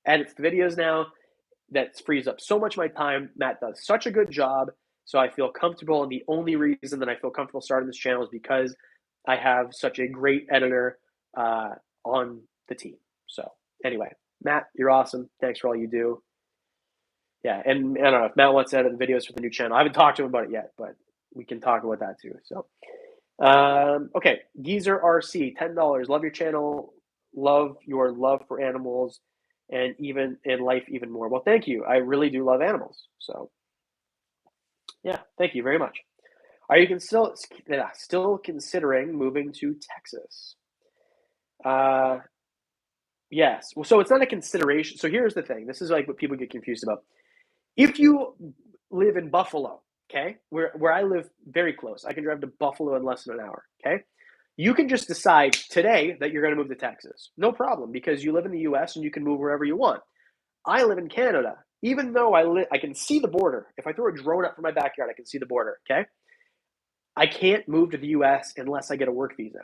edits the videos now. That frees up so much of my time. Matt does such a good job. So I feel comfortable. And the only reason that I feel comfortable starting this channel is because I have such a great editor on the team. So anyway, Matt, you're awesome. Thanks for all you do. Yeah, and I don't know if Matt wants to edit the videos for the new channel. I haven't talked to him about it yet, but we can talk about that too. So, okay, Geezer RC, $10. Love your channel. Love your love for animals, and even in life, even more. Well, thank you. I really do love animals. So, yeah, thank you very much. Are you still considering moving to Texas? Yes. Well, so it's not a consideration. So here's the thing. This is like what people get confused about. If you live in Buffalo, okay, where I live very close, I can drive to Buffalo in less than an hour, okay? You can just decide today that you're going to move to Texas. No problem, because you live in the US and you can move wherever you want. I live in Canada. Even though I can see the border. If I throw a drone up from my backyard, I can see the border, okay? I can't move to the US unless I get a work visa.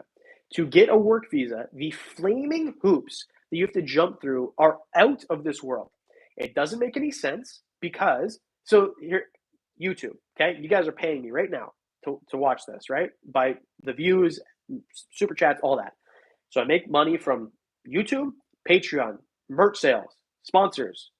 To get a work visa, the flaming hoops that you have to jump through are out of this world. It doesn't make any sense because, so here, YouTube, okay? You guys are paying me right now to watch this, right? By the views, super chats, all that. So I make money from YouTube, Patreon, merch sales, sponsors.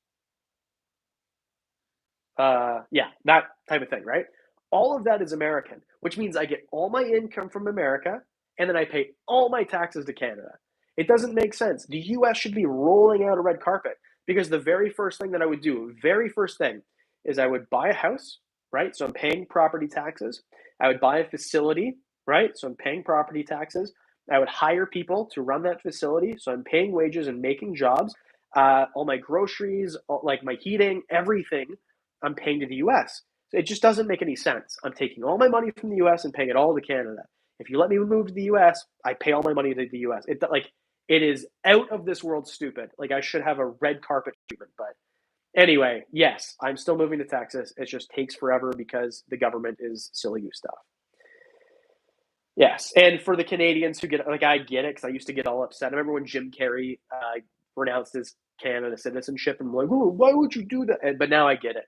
Yeah, that type of thing, right? All of that is American, which means I get all my income from America and then I pay all my taxes to Canada. It doesn't make sense. The US should be rolling out a red carpet because the very first thing that I would do, very first thing, is I would buy a house, right? So I'm paying property taxes. I would buy a facility, right? So I'm paying property taxes. I would hire people to run that facility. So I'm paying wages and making jobs. All my groceries, like my heating, everything I'm paying to the US. So it just doesn't make any sense. I'm taking all my money from the US and paying it all to Canada. If you let me move to the US, I pay all my money to the US. It is out of this world stupid. Like I should have a red carpet treatment. But anyway, yes, I'm still moving to Texas. It just takes forever because the government is silly you stuff. Yes, and for the Canadians who get, like, I get it because I used to get all upset. I remember when Jim Carrey renounced his Canada citizenship, and I'm like, oh, why would you do that? But now I get it.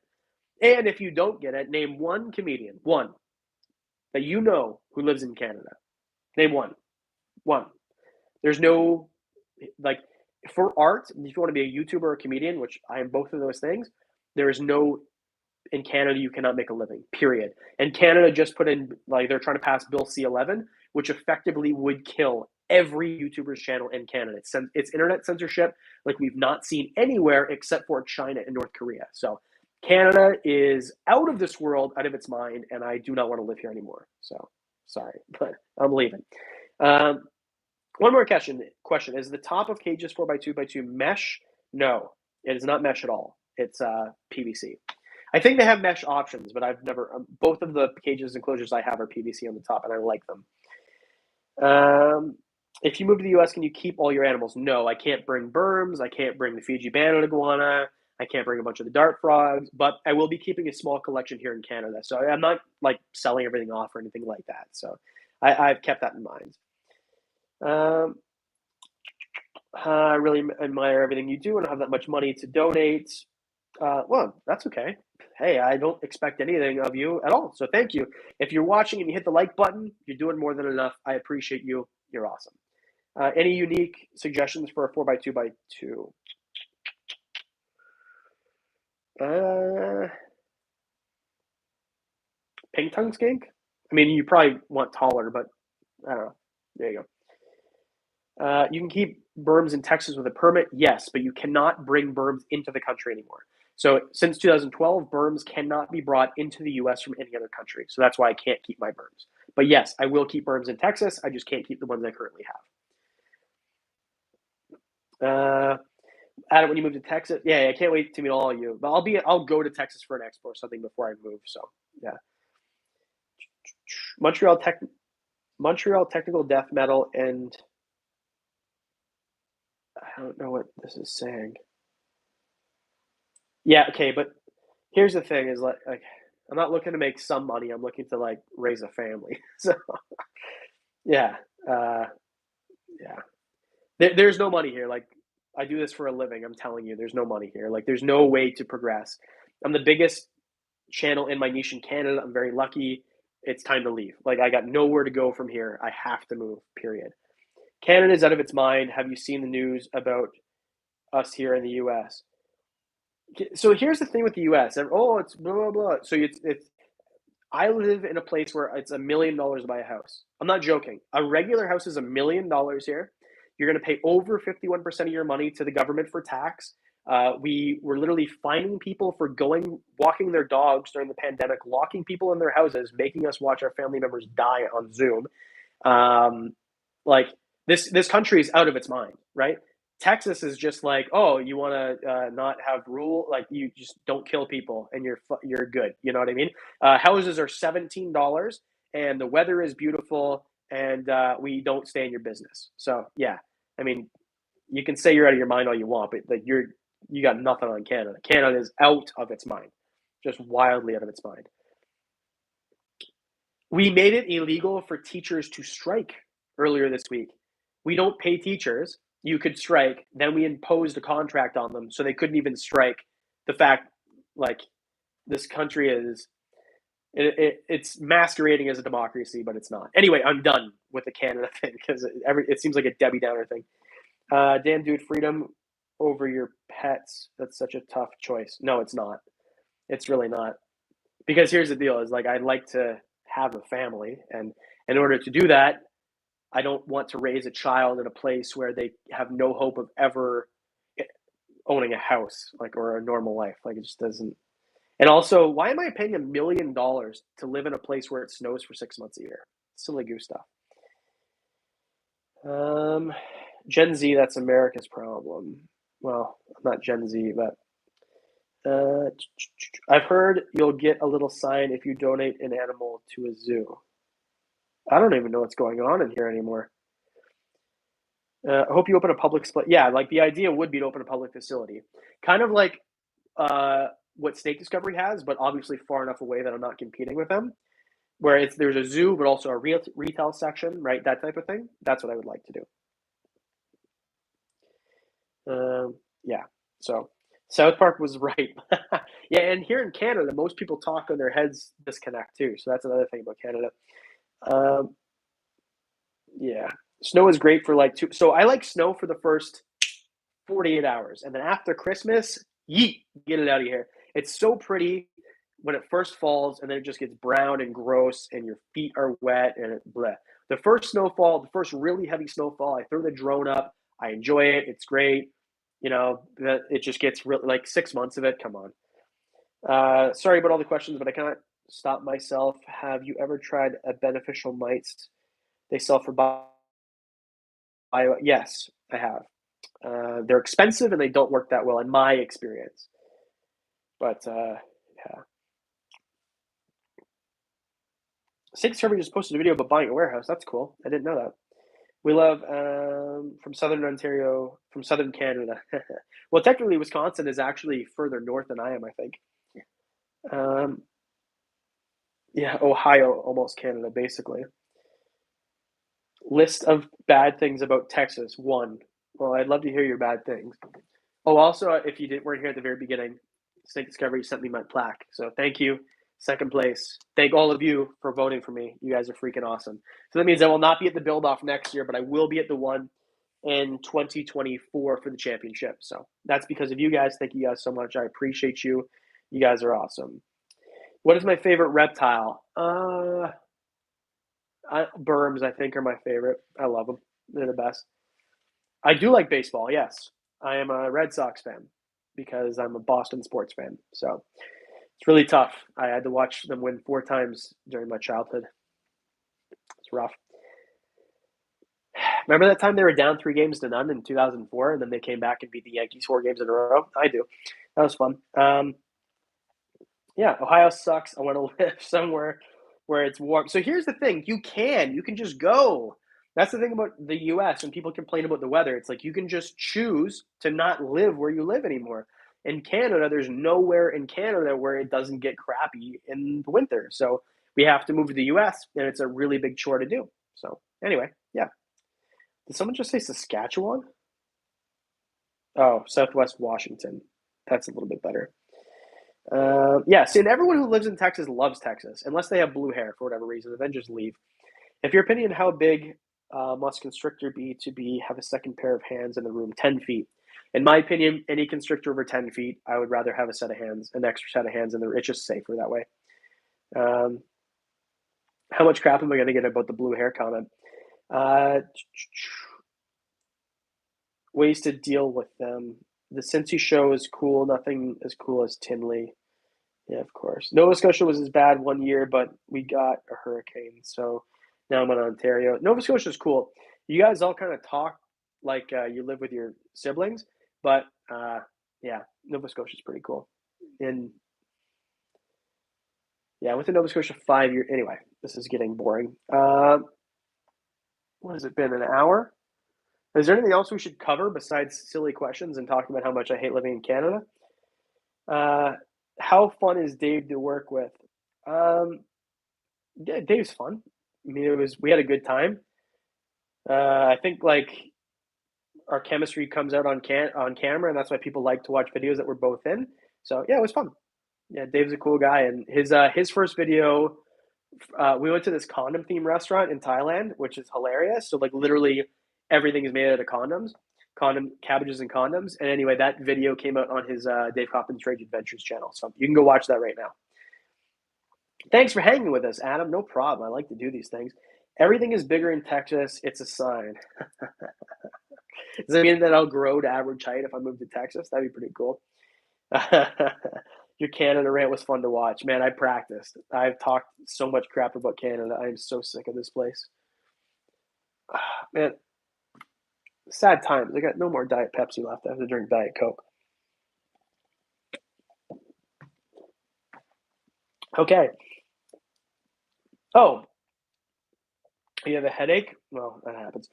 And if you don't get it, name one comedian, one, that you know who lives in Canada. Name one. One. There's no, like, for art, if you want to be a YouTuber or a comedian, which I am both of those things, there is no, in Canada, you cannot make a living, period. And Canada just put in, like, they're trying to pass Bill C-11, which effectively would kill every YouTuber's channel in Canada. It's internet censorship like we've not seen anywhere except for China and North Korea. So Canada is out of this world, out of its mind, and I do not want to live here anymore. So sorry, but I'm leaving. One more question. Is the top of cages 4x2x2 mesh? No, it is not mesh at all. It's PVC. I think they have mesh options, but I've never. Both of the cages enclosures I have are PVC on the top, and I like them. If you move to the US, can you keep all your animals? No, I can't bring berms. I can't bring the Fiji banded iguana. I can't bring a bunch of the dart frogs, but I will be keeping a small collection here in Canada. So I'm not like selling everything off or anything like that. So I've kept that in mind. I really admire everything you do and I don't have that much money to donate. Well, that's okay. Hey, I don't expect anything of you at all. So thank you. If you're watching and you hit the like button, you're doing more than enough. I appreciate you. You're awesome. Any unique suggestions for a 4x2x2? Pink tongue skink? I mean, you probably want taller, but I don't know. There you go. You can keep berms in Texas with a permit, yes, but you cannot bring berms into the country anymore. So since 2012, berms cannot be brought into the U.S. from any other country. So that's why I can't keep my berms. But yes, I will keep berms in Texas. I just can't keep the ones I currently have. Adam, when you move to Texas, yeah, I can't wait to meet all of you. But I'll go to Texas for an expo or something before I move. So yeah, Montreal technical death metal, and I don't know what this is saying. Yeah, okay, but here's the thing: is like I'm not looking to make some money. I'm looking to like raise a family. So Yeah. Yeah. There's no money here. Like, I do this for a living. I'm telling you, there's no money here. Like, there's no way to progress. I'm the biggest channel in my niche in Canada. I'm very lucky. It's time to leave. Like, I got nowhere to go from here. I have to move, period. Canada's out of its mind. Have you seen the news about us here in the US? So here's the thing with the US. Oh, it's blah blah blah. So it's I live in a place where it's $1 million to buy a house. I'm not joking. A regular house is $1 million here. You're going to pay over 51% of your money to the government for tax. We were literally fining people for walking their dogs during the pandemic, locking people in their houses, making us watch our family members die on Zoom. Um, like this country is out of its mind, right? Texas is just like, oh, you want to not have rule, like you just don't kill people and you're good. You know what I mean? Houses are $17 and the weather is beautiful and we don't stay in your business. So yeah, I mean, you can say you're out of your mind all you want, but like you got nothing on Canada. Canada is out of its mind, just wildly out of its mind. We made it illegal for teachers to strike earlier this week. We don't pay teachers. You could strike. Then we imposed a contract on them so they couldn't even strike. The fact, like, this country it's masquerading as a democracy, but it's not. Anyway, I'm done with the Canada thing because it seems like a Debbie Downer thing. Damn, dude, freedom over your pets. That's such a tough choice. No, it's not. It's really not. Because here's the deal: is like I'd like to have a family, and in order to do that, I don't want to raise a child in a place where they have no hope of ever owning a house, like, or a normal life. Like, it just doesn't. And also, why am I paying $1 million to live in a place where it snows for 6 months a year? Silly goose stuff. Gen Z, that's America's problem. Well, I'm not Gen Z, but I've heard you'll get a little sign if you donate an animal to a zoo. I don't even know what's going on in here anymore. I hope you open a public split. Yeah, like the idea would be to open a public facility, kind of like what Snake Discovery has, but obviously far enough away that I'm not competing with them. Where there's a zoo, but also a retail section, right? That type of thing. That's what I would like to do. Yeah. So South Park was right. Yeah, and here in Canada, most people talk on their heads disconnect too. So that's another thing about Canada. Um, yeah, snow is great for like two. So I like snow for the first 48 hours, and then after Christmas, yeet, get it out of here. It's so pretty when it first falls, and then it just gets brown and gross, and your feet are wet, and bleh. The first snowfall, the first really heavy snowfall, I throw the drone up. I enjoy it. It's great. You know, it just gets real like 6 months of it. Come on. Sorry about all the questions, but I cannot stop myself. Have you ever tried a beneficial mites they sell for bio? Yes, I have. They're expensive and they don't work that well in my experience. But yeah. Snake Discovery just posted a video about buying a warehouse. That's cool. I didn't know that. We love from Southern Ontario, from Southern Canada. Well, technically, Wisconsin is actually further north than I am, I think. Um, yeah, Ohio, almost Canada, basically. List of bad things about Texas. One. Well, I'd love to hear your bad things. Oh, also, if you weren't here at the very beginning, Snake Discovery sent me my plaque. So thank you. Second place. Thank all of you for voting for me. You guys are freaking awesome. So that means I will not be at the build off next year, but I will be at the one in 2024 for the championship. So that's because of you guys. Thank you guys so much. I appreciate you. You guys are awesome. What is my favorite reptile? Berms, I think, are my favorite. I love them. They're the best. I do like baseball, yes. I am a Red Sox fan because I'm a Boston sports fan. So it's really tough. I had to watch them win 4 times during my childhood. It's rough. Remember that time they were down 3 games to none in 2004, and then they came back and beat the Yankees 4 games in a row? I do. That was fun. Yeah, Ohio sucks. I want to live somewhere where it's warm. So here's the thing: you can just go. That's the thing about the U.S. When people complain about the weather, it's like you can just choose to not live where you live anymore. In Canada, there's nowhere in Canada where it doesn't get crappy in the winter. So we have to move to the U.S., and it's a really big chore to do. So Anyway, yeah. Did someone just say Saskatchewan? Oh, Southwest Washington. That's a little bit better. Yeah, see, and everyone who lives in Texas loves Texas, unless they have blue hair for whatever reason, and then just leave. If your opinion, how big must constrictor be to have a second pair of hands in the room? 10 feet. In my opinion, any constrictor over 10 feet, I would rather have a set of hands, an extra set of hands in there. It's just safer that way. How much crap am I going to get about the blue hair comment? Ways to deal with them. The Cincy show is cool. Nothing as cool as Tinley. Yeah, of course. Nova Scotia was as bad one year, but we got a hurricane. So now I'm in Ontario. Nova Scotia is cool. You guys all kind of talk like you live with your siblings, but yeah, Nova Scotia is pretty cool. And yeah, with the Nova Scotia 5 year. Anyway, this is getting boring. What has it been? An hour? Is there anything else we should cover besides silly questions and talking about how much I hate living in Canada? How fun is Dave to work with? Yeah, Dave's fun. I mean, we had a good time. I think like our chemistry comes out on camera, and that's why people like to watch videos that we're both in. So yeah, it was fun. Yeah, Dave's a cool guy, and his first video, we went to this condom theme restaurant in Thailand, which is hilarious. So like literally everything is made out of condoms, cabbages and condoms. And anyway, that video came out on his Dave Coppin's Strange Adventures channel, so you can go watch that right now. Thanks for hanging with us, Adam. No problem. I like to do these things. Everything is bigger in Texas. It's a sign. Does that mean that I'll grow to average height if I move to Texas? That'd be pretty cool. Your Canada rant was fun to watch. Man, I practiced. I've talked so much crap about Canada. I am so sick of this place. Man, sad times. I got no more Diet Pepsi left. I have to drink Diet Coke. Okay. Oh, you have a headache? Well, that happens.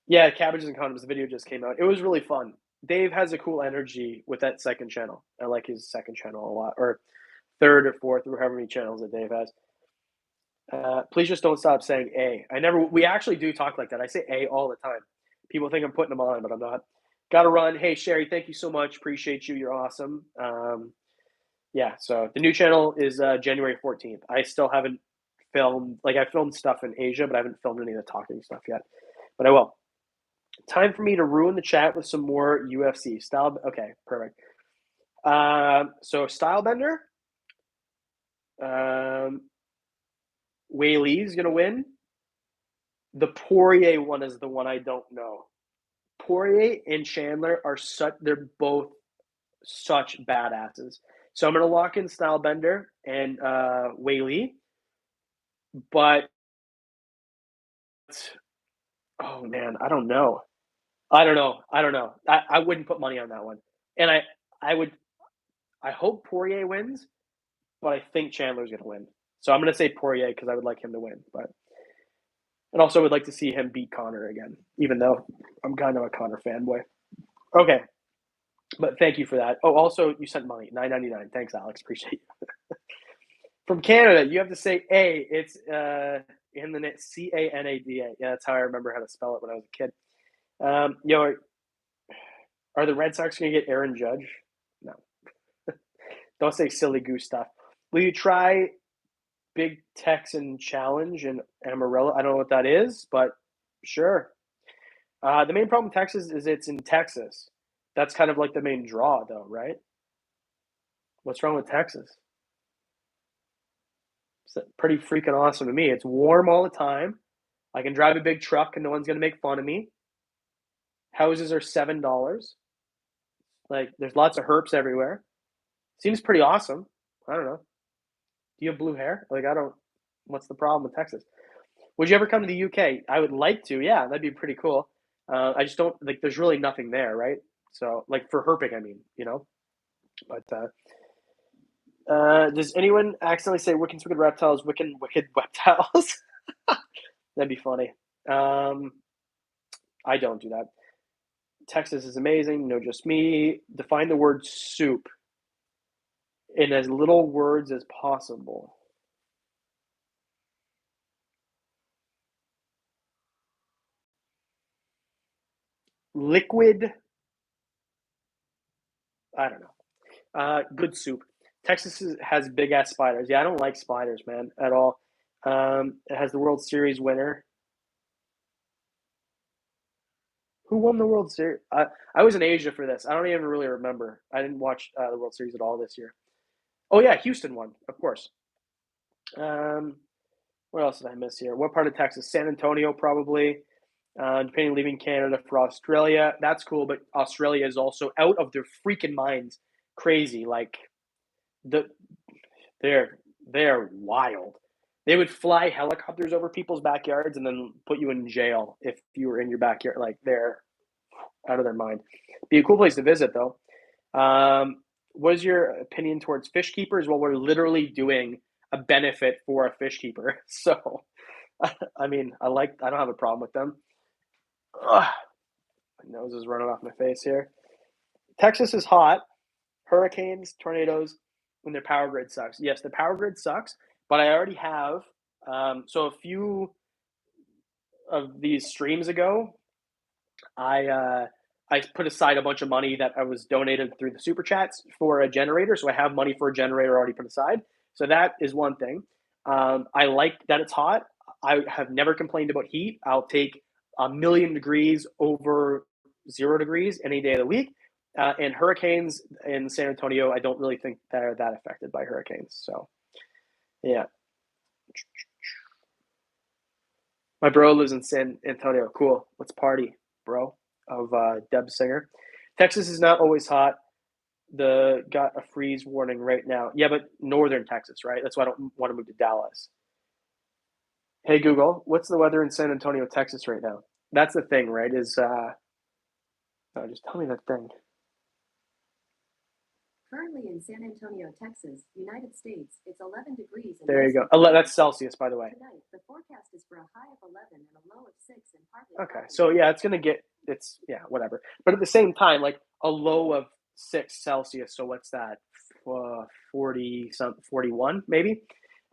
Yeah, Cabbages and Condoms. The video just came out. It was really fun. Dave has a cool energy with that second channel. I like his second channel a lot, or third or fourth, or however many channels that Dave has. Please just don't stop saying A. We actually do talk like that. I say A all the time. People think I'm putting them on, but I'm not. Gotta run. Hey, Sherry, thank you so much. Appreciate you. You're awesome. Yeah, so the new channel is January 14th. I still haven't filmed, I filmed stuff in Asia, but I haven't filmed any of the talking stuff yet. But I will. Time for me to ruin the chat with some more UFC style. Okay, perfect. So Stylebender. Wei Li's gonna win. The Poirier one is the one I don't know. Poirier and Chandler they're both such badasses. So I'm gonna lock in Stylebender and Wei Li. But oh man, I don't know. I wouldn't put money on that one. And I hope Poirier wins, but I think Chandler's gonna win. So I'm gonna say Poirier because I would like him to win. And also would like to see him beat Connor again, even though I'm kind of a Connor fanboy. Okay. But thank you for that. Oh, also you sent money, $9.99. Thanks, Alex. Appreciate you. From Canada, you have to say A. It's in the Canada. Yeah, that's how I remember how to spell it when I was a kid. Are the Red Sox going to get Aaron Judge? No. Don't say silly goose stuff. Will you try Big Texan Challenge in Amarillo? I don't know what that is, but sure. The main problem with Texas is it's in Texas. That's kind of like the main draw, though, right? What's wrong with Texas? It's pretty freaking awesome to me. It's warm all the time. I can drive a big truck and no one's going to make fun of me. Houses are $7. There's lots of herps everywhere. Seems pretty awesome. I don't know. Do you have blue hair? What's the problem with Texas? Would you ever come to the UK? I would like to. Yeah, that'd be pretty cool. I just don't, there's really nothing there, right? So, for herping, I mean, But, does anyone accidentally say Wickens Wicked Reptiles, Wicked Reptiles? That'd be funny. I don't do that. Texas is amazing. No, just me. Define the word soup in as little words as possible. liquid, I don't know. Good soup. Texas has big ass spiders. Yeah, I don't like spiders, man, at all. It has the World Series winner. Who won the World Series? I was in Asia for this. I don't even really remember. I didn't watch the World Series at all this year. Oh yeah, Houston won, of course. Um, what else did I miss here? What part of Texas? San Antonio, probably. Depending, leaving Canada for Australia. That's cool, but Australia is also out of their freaking minds. Crazy, like the they're they're wild. They would fly helicopters over people's backyards and then put you in jail if you were in your backyard. Like they're out of their mind. Be a cool place to visit, though. What is your opinion towards fish keepers? Well, we're literally doing a benefit for a fish keeper. So, I mean, I don't have a problem with them. Ugh, my nose is running off my face here. Texas is hot. Hurricanes, tornadoes, and their power grid sucks. Yes, the power grid sucks, but I already have. So a few of these streams ago, I put aside a bunch of money that I was donated through the super chats for a generator. So I have money for a generator already put aside. So that is one thing. I like that it's hot. I have never complained about heat. I'll take a million degrees over 0 degrees any day of the week. And hurricanes in San Antonio, I don't really think they're that affected by hurricanes. So, yeah. My bro lives in San Antonio. Cool. Let's party, bro, of Deb Singer. Texas is not always hot. Got a freeze warning right now. Yeah, but northern Texas, right? That's why I don't want to move to Dallas. Hey Google, what's the weather in San Antonio, Texas right now? That's the thing, right? Just tell me that thing. Currently in San Antonio, Texas, United States, it's 11 degrees. There you go. That's Celsius, by the way. Tonight, the forecast is for a high of 11 and a low of 6 and partly Okay, so yeah, whatever. But at the same time, like a low of 6 Celsius. So what's that? 41 maybe.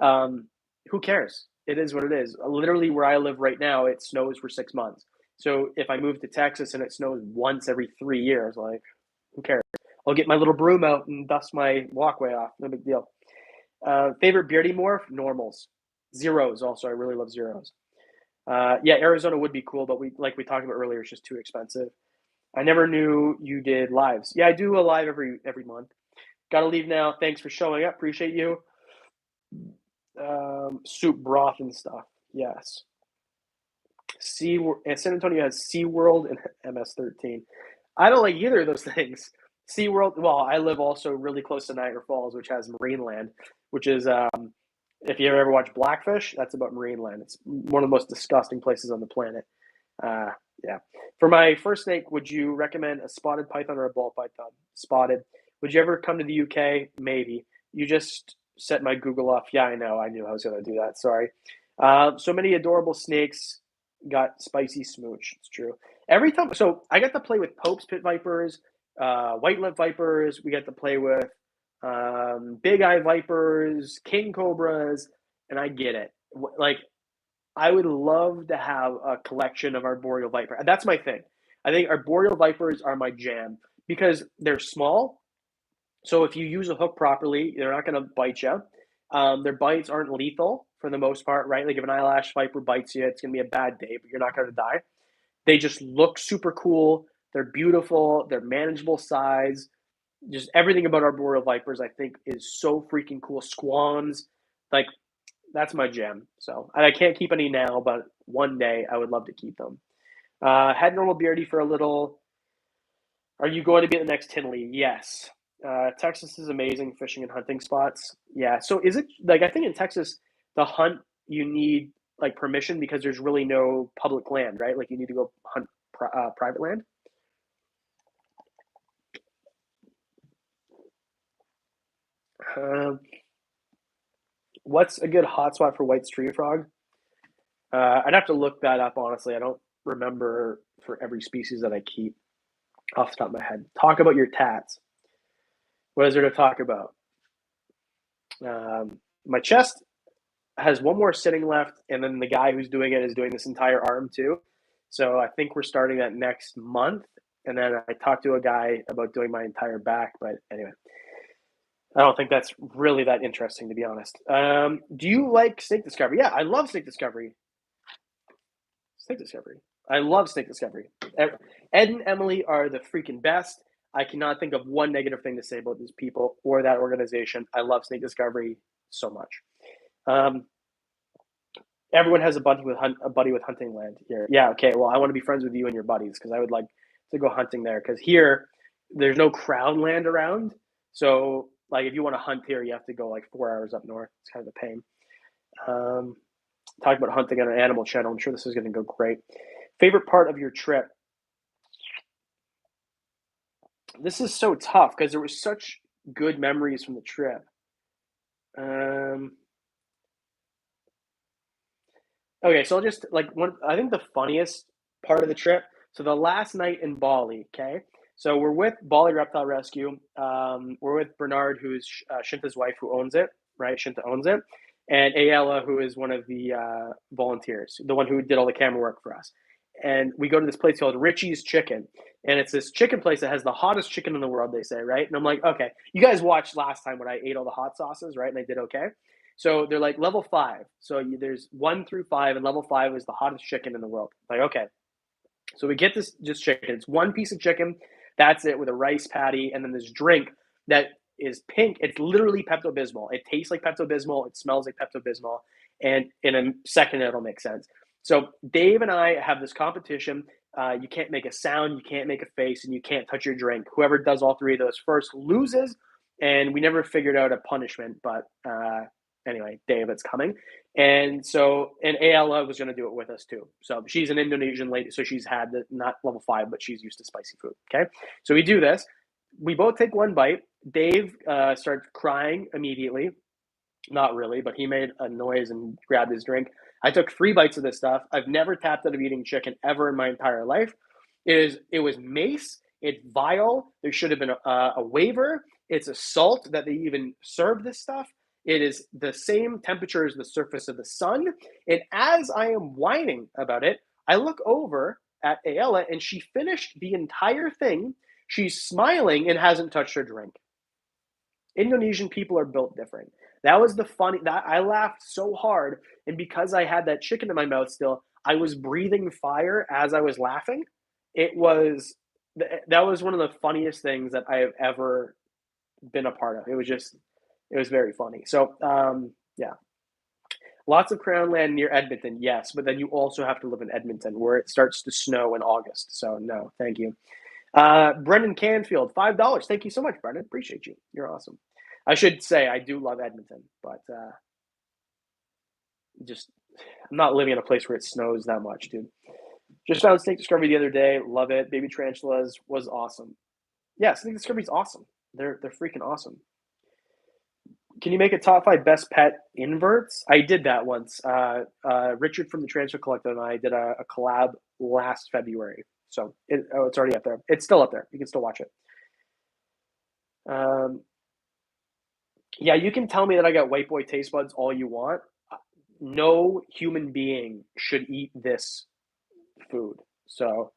Who cares? It is what it is. Literally, where I live right now, it snows for 6 months. So if I move to Texas and it snows once every 3 years, like who cares? I'll get my little broom out and dust my walkway off. No big deal. Favorite beardy morph? Normals. Zeros also. I really love zeros. Yeah, Arizona would be cool, but we talked about earlier, it's just too expensive. I never knew you did lives. Yeah, I do a live every month. Gotta leave now. Thanks for showing up. Appreciate you. Soup broth and stuff. Yes. San Antonio has SeaWorld and MS-13. I don't like either of those things. SeaWorld, well, I live also really close to Niagara Falls, which has Marineland, which is, if you ever watch Blackfish, that's about Marineland. It's one of the most disgusting places on the planet. Yeah. For my first snake, would you recommend a spotted python or a ball python? Spotted. Would you ever come to the UK? Maybe. You just set my Google off. Yeah, I know. I knew I was going to do that. Sorry. So many adorable snakes. Got spicy smooch. It's true. Every time, so I got to play with Pope's pit vipers, white lip vipers. We got to play with big eye vipers, king cobras, and I get it. Like, I would love to have a collection of arboreal viper. That's my thing. I think arboreal vipers are my jam because they're small. So if you use a hook properly, they're not going to bite you. Their bites aren't lethal for the most part, right? Like if an eyelash viper bites you, it's going to be a bad day, but you're not going to die. They just look super cool. They're beautiful. They're manageable size. Just everything about arboreal vipers, I think, is so freaking cool. Squams, like that's my jam. So I can't keep any now, but one day I would love to keep them. Had normal beardy for a little. Are you going to be at the next Tinley? Yes. Texas is amazing fishing and hunting spots. Yeah. So is it like I think in Texas the hunt you need like permission because there's really no public land, right? Like you need to go hunt private land. What's a good hotspot for white street frog? I'd have to look that up. Honestly, I don't remember for every species that I keep off the top of my head. Talk about your tats. What is there to talk about? My chest has one more sitting left, and then the guy who's doing it is doing this entire arm too. So I think we're starting that next month. And then I talked to a guy about doing my entire back, but anyway, I don't think that's really that interesting, to be honest. Do you like snake discovery? Yeah, I love snake discovery. Snake discovery. I love snake discovery. Ed and Emily are the freaking best. I cannot think of one negative thing to say about these people or that organization. I love snake discovery so much. Um, Everyone has a buddy with hunting land here. Yeah, okay. Well, I want to be friends with you and your buddies because I would like to go hunting there. Because here, there's no crown land around. So, like, if you want to hunt here, you have to go like 4 hours up north. It's kind of a pain. Talking about hunting on an animal channel. I'm sure this is going to go great. Favorite part of your trip? This is so tough because there was such good memories from the trip. Okay, so I'll just like one. I think the funniest part of the trip. So the last night in Bali. Okay, so we're with Bali Reptile Rescue. We're with Bernard, who's Shinta's wife, who owns it. Right, Shinta owns it, and Ayala, who is one of the volunteers, the one who did all the camera work for us. And we go to this place called Richie's Chicken, and it's this chicken place that has the hottest chicken in the world. They say, right? And I'm like, okay, you guys watched last time when I ate all the hot sauces, right? And I did okay. So they're like level 5. So there's 1 through 5, and level 5 is the hottest chicken in the world. Like, okay. So we get this just chicken. It's one piece of chicken. That's it with a rice patty, and then this drink that is pink. It's literally Pepto Bismol. It tastes like Pepto Bismol. It smells like Pepto Bismol. And in a second, it'll make sense. So Dave and I have this competition. You can't make a sound, you can't make a face, and you can't touch your drink. Whoever does all 3 of those first loses. And we never figured out a punishment, but anyway, Dave, it's coming. And so, and Ayala was going to do it with us too. So she's an Indonesian lady. So she's had the, not level 5, but she's used to spicy food. Okay. So we do this. We both take one bite. Dave starts crying immediately. Not really, but he made a noise and grabbed his drink. I took 3 bites of this stuff. I've never tapped out of eating chicken ever in my entire life. It was mace. It's vile. There should have been a waiver. It's assault that they even serve this stuff. It is the same temperature as the surface of the sun. And as I am whining about it, I look over at Ayala and she finished the entire thing. She's smiling and hasn't touched her drink. Indonesian people are built different. That was the funny that I laughed so hard, and because I had that chicken in my mouth still, I was breathing fire as I was laughing. It was that was one of the funniest things that I have ever been a part of. It was very funny. So yeah, lots of crown land near Edmonton, yes, but then you also have to live in Edmonton where it starts to snow in August. So no, thank you. Brendan Canfield, $5. Thank you so much, Brendan. Appreciate you. You're awesome. I should say I do love Edmonton, but just I'm not living in a place where it snows that much, dude. Just found Snake Discovery the other day. Love it. Baby tarantulas was awesome. Yeah, Snake Discovery's awesome. They're freaking awesome. Can you make a top 5 best pet inverts? I did that once. Richard from the Transfer Collector and I did a collab last February. So it's already up there. It's still up there. You can still watch it. Yeah, you can tell me that I got white boy taste buds all you want. No human being should eat this food. So,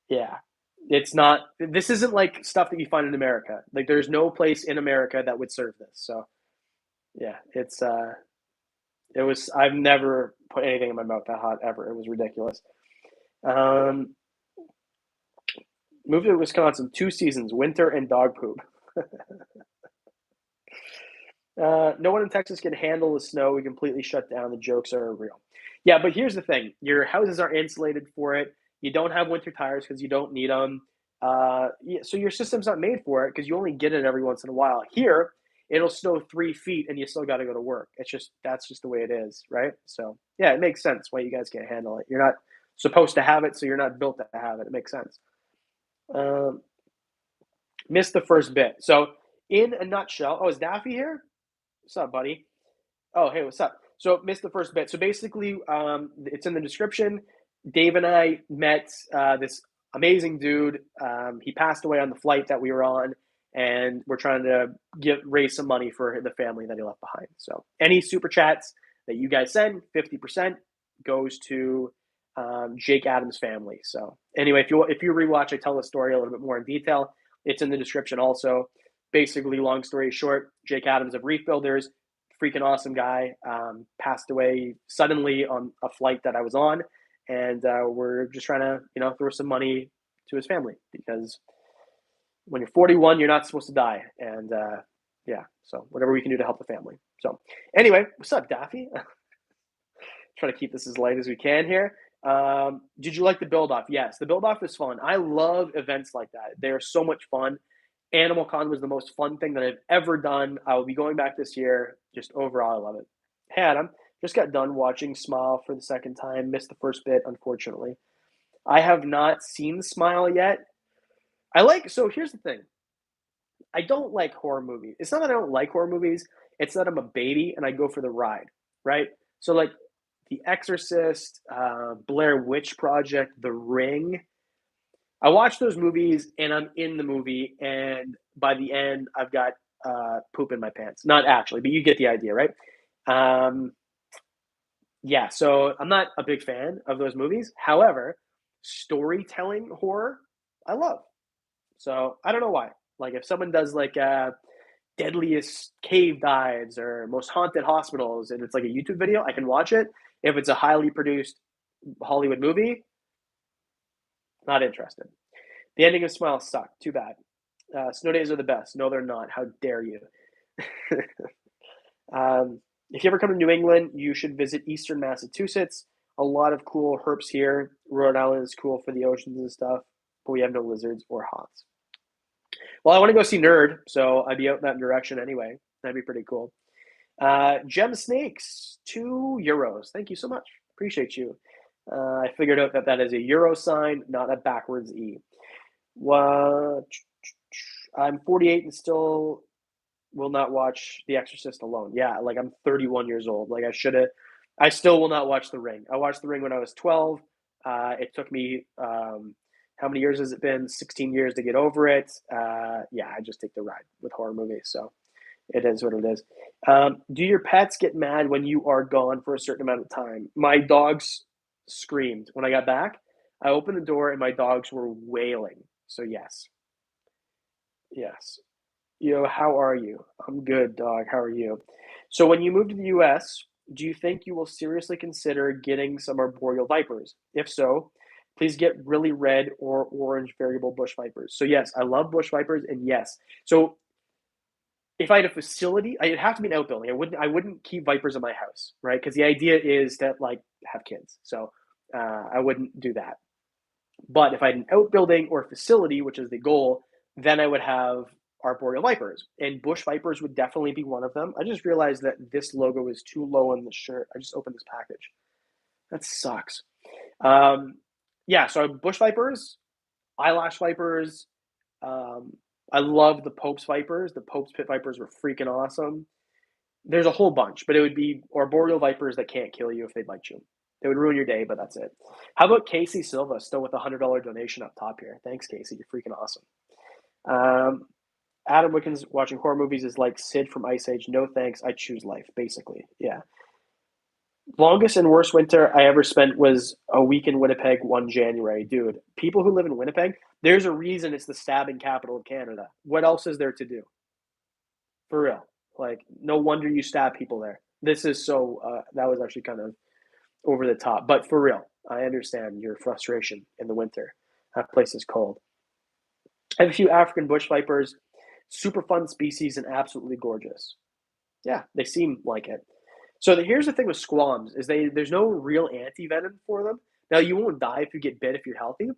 yeah, it's not, this isn't like stuff that you find in America. Like, there's no place in America that would serve this. So, yeah, I've never put anything in my mouth that hot ever. It was ridiculous. Moved to Wisconsin 2 seasons, winter and dog poop. No one in Texas can handle the snow. We completely shut down. The jokes are real. Yeah, but here's the thing: your houses are insulated for it. You don't have winter tires because you don't need them. Yeah, so your system's not made for it because you only get it every once in a while. Here, it'll snow 3 feet and you still got to go to work. That's just the way it is, right? So yeah, it makes sense why you guys can't handle it. You're not supposed to have it, so you're not built to have it. It makes sense. Missed the first bit. So in a nutshell, oh, is Daffy here? What's up, buddy? Oh, hey, what's up? So missed the first bit. So basically, it's in the description. Dave and I met this amazing dude. He passed away on the flight that we were on, and we're trying to raise some money for the family that he left behind. So any super chats that you guys send, 50% goes to Jake Adams' family. So anyway, if you rewatch, I tell the story a little bit more in detail. It's in the description also. Basically, long story short, Jake Adams of Reef Builders, freaking awesome guy, passed away suddenly on a flight that I was on, and we're just trying to throw some money to his family, because when you're 41, you're not supposed to die, and yeah, so whatever we can do to help the family. So anyway, what's up, Daffy? Try to keep this as light as we can here. Did you like the build off? Yes, the build off was fun. I love events like that. They are so much fun. Animal Con was the most fun thing that I've ever done. I will be going back this year. Just overall, I love it. Hey, Adam, just got done watching Smile for the second time. Missed the first bit, unfortunately. I have not seen Smile yet. So here's the thing. I don't like horror movies. It's not that I don't like horror movies. It's that I'm a baby and I go for the ride, right? So like The Exorcist, Blair Witch Project, The Ring. I watch those movies and I'm in the movie, and by the end, I've got poop in my pants. Not actually, but you get the idea, right? Um, yeah, so I'm not a big fan of those movies. However, storytelling horror, I love. So I don't know why. Like if someone does like deadliest cave dives or most haunted hospitals, and it's like a YouTube video, I can watch it. If it's a highly produced Hollywood movie, not interested. The ending of Smile sucked. Too bad. Snow days are the best. No, they're not. How dare you? If you ever come to New England, you should visit Eastern Massachusetts. A lot of cool herps here. Rhode Island is cool for the oceans and stuff, but we have no lizards or hots. Well, I want to go see Nerd, so I'd be out in that direction anyway. That'd be pretty cool. Gem Snakes, €2. Thank you so much. Appreciate you. I figured out that is a euro sign, not a backwards E. What? I'm 48 and still will not watch The Exorcist alone. Yeah, like I'm 31 years old. Like I still will not watch The Ring. I watched The Ring when I was 12. It took me, how many years has it been? 16 years to get over it. Yeah, I just take the ride with horror movies. So it is what it is. Do your pets get mad when you are gone for a certain amount of time? My dogs screamed when I got back. I opened the door and my dogs were wailing. So yes. Yes. How are you? I'm good, dog. How are you? So when you move to the US, do you think you will seriously consider getting some arboreal vipers? If so, please get really red or orange variable bush vipers. So yes, I love bush vipers, and yes. So if I had a facility, it'd have to be an outbuilding. I wouldn't keep vipers in my house, right? Because the idea is to like have kids. So I wouldn't do that. But if I had an outbuilding or a facility, which is the goal, then I would have arboreal vipers, and bush vipers would definitely be one of them. I just realized that this logo is too low on the shirt. I just opened this package. That sucks. Um, yeah, so bush vipers, eyelash vipers. Um, I love the Pope's vipers. The Pope's pit vipers were freaking awesome. There's a whole bunch, but it would be arboreal vipers that can't kill you if they bite you. They would ruin your day, but that's it. How about Casey Silva, still with a $100 donation up top here? Thanks, Casey. You're freaking awesome. Um, Adam Wickens watching horror movies is like Sid from Ice Age. No thanks. I choose life, basically. Yeah. Longest and worst winter I ever spent was a week in Winnipeg one January. Dude, people who live in Winnipeg, there's a reason it's the stabbing capital of Canada. What else is there to do? For real. Like, no wonder you stab people there. This is that was actually kind of over the top. But for real, I understand your frustration in the winter. That place is cold. I have a few African bush vipers. Super fun species and absolutely gorgeous. Yeah, they seem like it. So here's the thing with squams is there's no real anti-venom for them. Now you won't die if you get bit if you're healthy,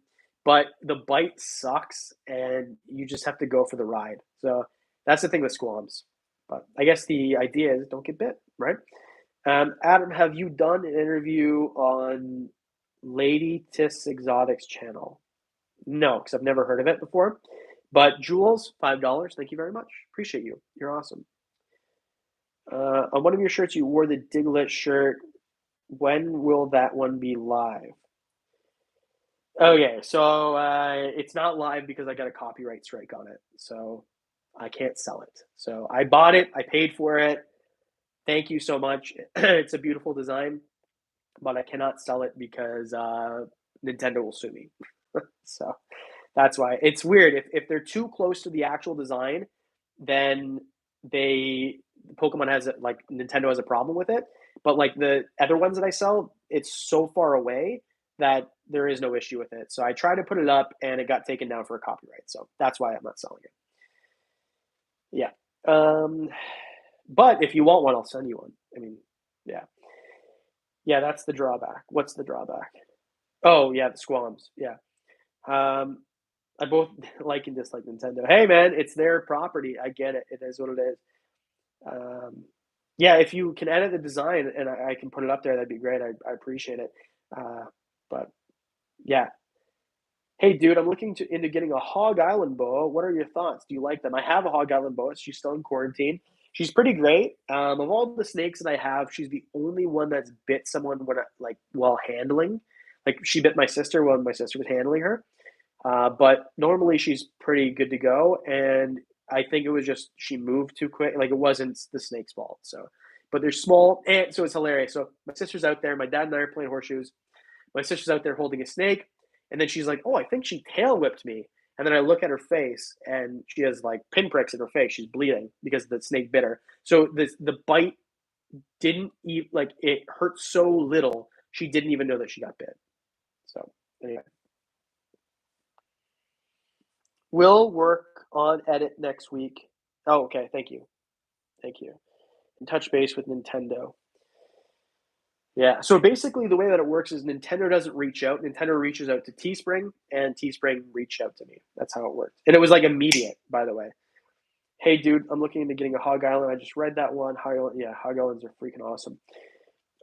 but the bite sucks and you just have to go for the ride. So that's the thing with squams. But I guess the idea is don't get bit, right? Adam, have you done an interview on Lady Tiss Exotics channel? No, because I've never heard of it before. But Jules, $5. Thank you very much. Appreciate you. You're awesome. On one of your shirts, you wore the Diglett shirt. When will that one be live? Okay, so it's not live because I got a copyright strike on it. So I can't sell it. So I bought it. I paid for it. Thank you so much. It's a beautiful design. but I cannot sell it because Nintendo will sue me. So that's why it's weird. If they're too close to the actual design, then Pokemon has like Nintendo has a problem with it. But like the other ones that I sell, it's so far away that there is no issue with it. So I tried to put it up and it got taken down for a copyright. So that's why I'm not selling it. Yeah. But if you want one, I'll send you one. I mean, yeah. Yeah, that's the drawback. What's the drawback? Oh, yeah, the squams. Yeah. Um, I both like and dislike Nintendo. Hey, man, it's their property. I get it. It is what it is. Um, yeah, if you can edit the design and I can put it up there, that'd be great. I appreciate it. But yeah. Hey, dude, I'm looking into getting a Hog Island boa. What are your thoughts? Do you like them? I have a Hog Island boa. She's still in quarantine. She's pretty great. Of all the snakes that I have, she's the only one that's bit someone when like while handling. Like she bit my sister when my sister was handling her. But normally she's pretty good to go. And I think it was just she moved too quick. Like it wasn't the snake's fault. So, but they're small, and so it's hilarious. So my sister's out there. My dad and I are playing horseshoes. My sister's out there holding a snake, and then she's like, "Oh, I think she tail whipped me." And then I look at her face, and she has like pinpricks in her face. She's bleeding because the snake bit her. So the bite didn't even like it hurt so little she didn't even know that she got bit. So anyway, we'll work on edit next week. Oh, okay. Thank you. Thank you. And touch base with Nintendo. Yeah. So basically, the way that it works is Nintendo doesn't reach out. Nintendo reaches out to Teespring, and Teespring reached out to me. That's how it worked. And it was like immediate, by the way. Hey, dude, I'm looking into getting a Hog Island. I just read that one. Yeah, Hog Islands are freaking awesome.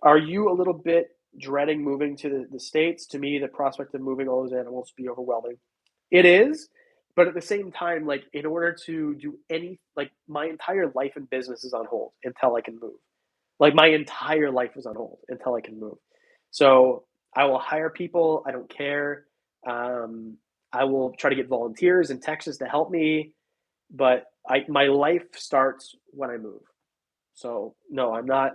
Are you a little bit dreading moving to the States? To me, the prospect of moving all those animals would be overwhelming. It is, but at the same time, like in order to do like my entire life and business is on hold until I can move. Like my entire life is on hold until I can move. So I will hire people. I don't care. Um, I will try to get volunteers in Texas to help me, but my life starts when I move. So no, I'm not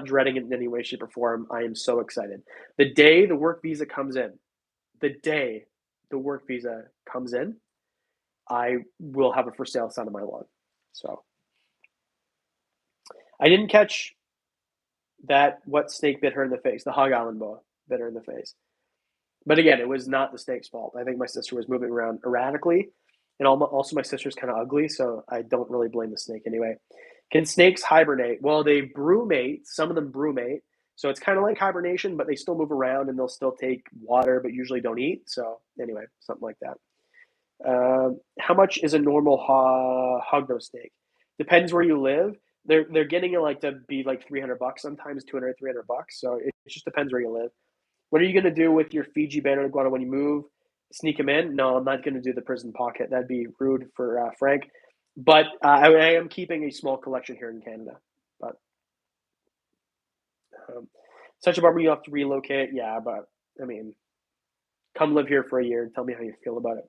dreading it in any way, shape, or form. I am so excited. The day the work visa comes in, the day the work visa comes in, I will have a for sale sign on my lawn. So I didn't catch that what snake bit her in the face. The Hog Island boa bit her in the face. But again, it was not the snake's fault. I think my sister was moving around erratically, and also my sister's kind of ugly, so I don't really blame the snake anyway. Can snakes hibernate? Well, they brumate. Some of them brumate, so it's kind of like hibernation, but they still move around and they'll still take water, but usually don't eat. So anyway, something like that. How much is a normal hognose steak? Depends where you live. They're getting it like to be like $300 sometimes, 200, $300. So it just depends where you live. What are you going to do with your Fiji banner iguana when you move? Sneak them in? No, I'm not going to do the prison pocket. That'd be rude for Frank. But I am keeping a small collection here in Canada. But such a bummer you have to relocate. Yeah, but I mean, come live here for a year and tell me how you feel about it.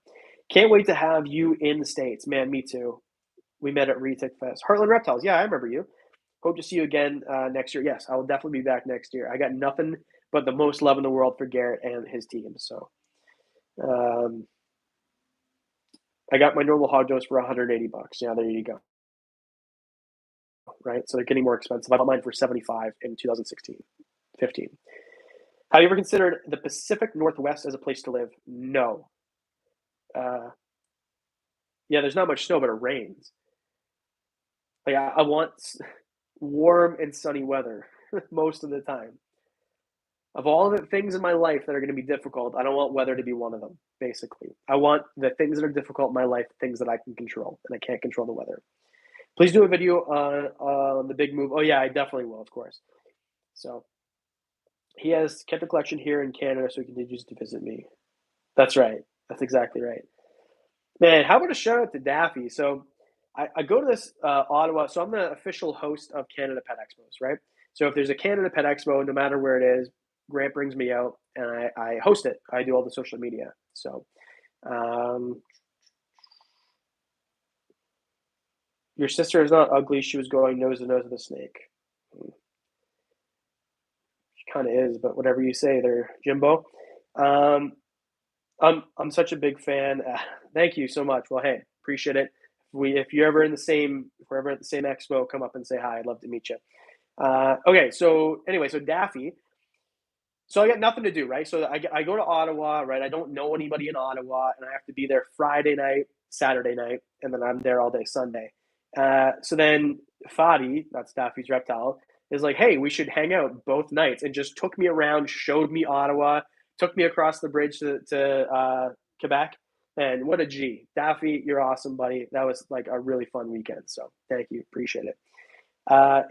Can't wait to have you in the States. Man, me too. We met at Retake Fest. Heartland Reptiles. Yeah, I remember you. Hope to see you again next year. Yes, I will definitely be back next year. I got nothing but the most love in the world for Garrett and his team. So I got my normal hog dose for $180. Yeah, there you go. Right, so they're getting more expensive. I bought mine for 75 in 2016, 15. Have you ever considered the Pacific Northwest as a place to live? No. Yeah, there's not much snow, but it rains. Like I want warm and sunny weather most of the time. Of all the things in my life that are going to be difficult, I don't want weather to be one of them, basically. I want the things that are difficult in my life, things that I can control, and I can't control the weather. Please do a video on the big move. Oh, yeah, I definitely will, of course. So he has kept a collection here in Canada, so he continues to visit me. That's right. That's exactly right. Man, how about a shout out to Daffy? So I go to this Ottawa. So I'm the official host of Canada Pet Expos, right? So if there's a Canada Pet Expo, no matter where it is, Grant brings me out and I host it. I do all the social media. So your sister is not ugly. She was going nose to nose with a snake. kind of is, but whatever you say there, Jimbo. Um, I'm such a big fan. Thank you so much. Well, hey, appreciate it. If you're ever if we're ever at the same expo, come up and say hi. I'd love to meet you. Okay, so anyway, so Daffy. So I got nothing to do, right? So I go to Ottawa, right? I don't know anybody in Ottawa, and I have to be there Friday night, Saturday night, and then I'm there all day Sunday. So then Fadi, that's Daffy's Reptile, is like, hey, we should hang out both nights, and just took me around, showed me Ottawa, took me across the bridge to Quebec, and what a G. Daffy, you're awesome, buddy. That was like a really fun weekend, so thank you, appreciate it.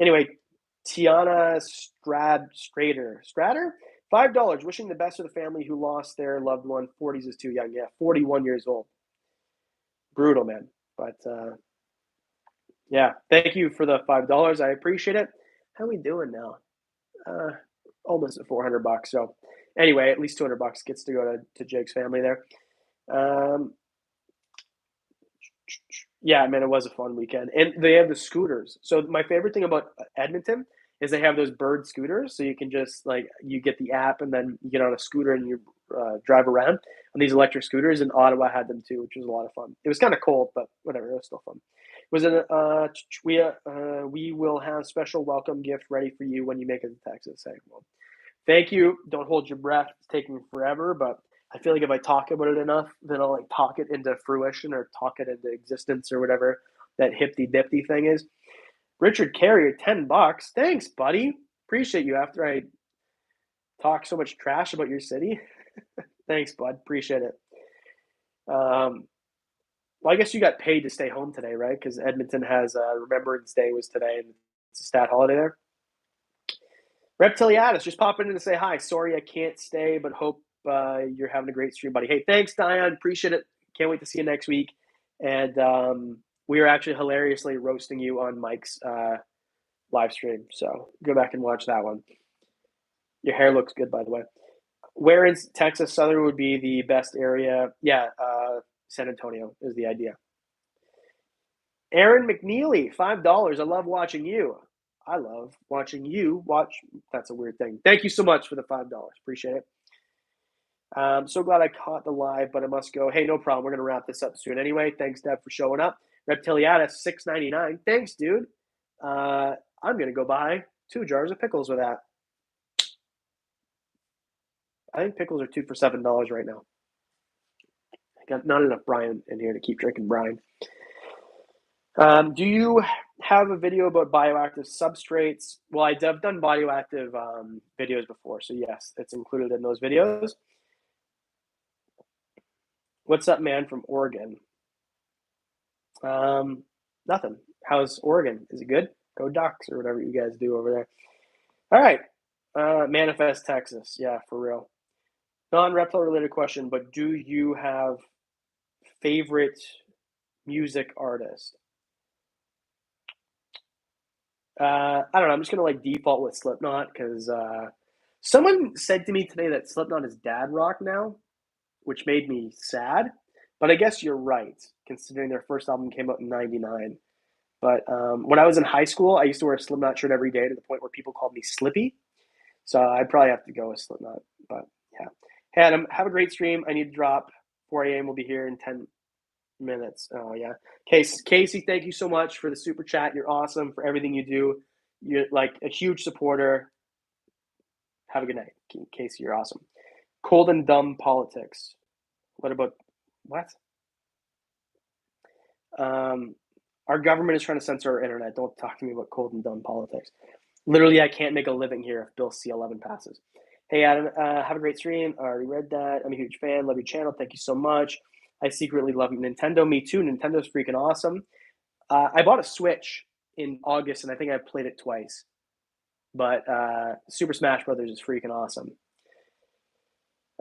Anyway, Tiana Strader, $5. Wishing the best for the family who lost their loved one. 40s is too young. Yeah, 41 years old. Brutal, man. But yeah, thank you for the $5. I appreciate it. How are we doing now? Almost at $400. So anyway, at least $200 gets to go to Jake's family there. Yeah, man, it was a fun weekend. And they have the scooters. So my favorite thing about Edmonton is they have those bird scooters. So you can just like, you get the app and then you get on a scooter and you drive around on these electric scooters. And Ottawa had them too, which was a lot of fun. It was kind of cold, but whatever, it was still fun. It was we will have special welcome gift ready for you when you make it to Texas. Well, thank you. Don't hold your breath. It's taking forever, but I feel like if I talk about it enough, then I'll like talk it into fruition or talk it into existence or whatever that hippy dippy thing is. Richard Carrier, $10. Thanks, buddy. Appreciate you after I talk so much trash about your city. Thanks, bud. Appreciate it. Well, I guess you got paid to stay home today, right? Because Edmonton has Remembrance Day was today, and it's a stat holiday there. Reptiliatus, just popping in to say hi. Sorry I can't stay, but hope you're having a great stream, buddy. Hey, thanks, Diane. Appreciate it. Can't wait to see you next week. And we are actually hilariously roasting you on Mike's live stream. So go back and watch that one. Your hair looks good, by the way. Where in Texas Southern would be the best area? Yeah, San Antonio is the idea. Aaron McNeely, $5. I love watching you. I love watching you watch. That's a weird thing. Thank you so much for the $5. Appreciate it. So glad I caught the live, but I must go. Hey, no problem. We're going to wrap this up soon anyway. Thanks, Deb, for showing up. Reptiliatus, $6.99. Thanks, dude. I'm going to go buy 2 jars of pickles with that. I think pickles are 2 for $7 right now. I got not enough brine in here to keep drinking brine. Do you have a video about bioactive substrates? Well, I've done bioactive videos before, so yes, it's included in those videos. What's up, man, from Oregon? Nothing. How's Oregon? Is it good? Go Ducks or whatever you guys do over there. All right. Manifest Texas. Yeah, for real. Non-reptile related question, but do you have favorite music artist? I don't know. I'm just gonna like default with Slipknot because someone said to me today that Slipknot is dad rock now, which made me sad. But I guess you're right, considering their first album came out in '99. But when I was in high school, I used to wear a Slipknot shirt every day to the point where people called me Slippy. So I'd probably have to go with Slipknot. But yeah. Hey, Adam, have a great stream. I need to drop. 4 a.m. We'll be here in 10 minutes. Oh, yeah. Casey, thank you so much for the super chat. You're awesome for everything you do. You're like a huge supporter. Have a good night. Casey, you're awesome. Cold and dumb politics. What about what? Our government is trying to censor our internet. Don't talk to me about cold and dumb politics. Literally, I can't make a living here if Bill C-11 passes. Hey, Adam, have a great stream. I already read that. I'm a huge fan. Love your channel. Thank you so much. I secretly love Nintendo. Me too. Nintendo's freaking awesome. I bought a Switch in August, and I think I played it twice. But Super Smash Brothers is freaking awesome.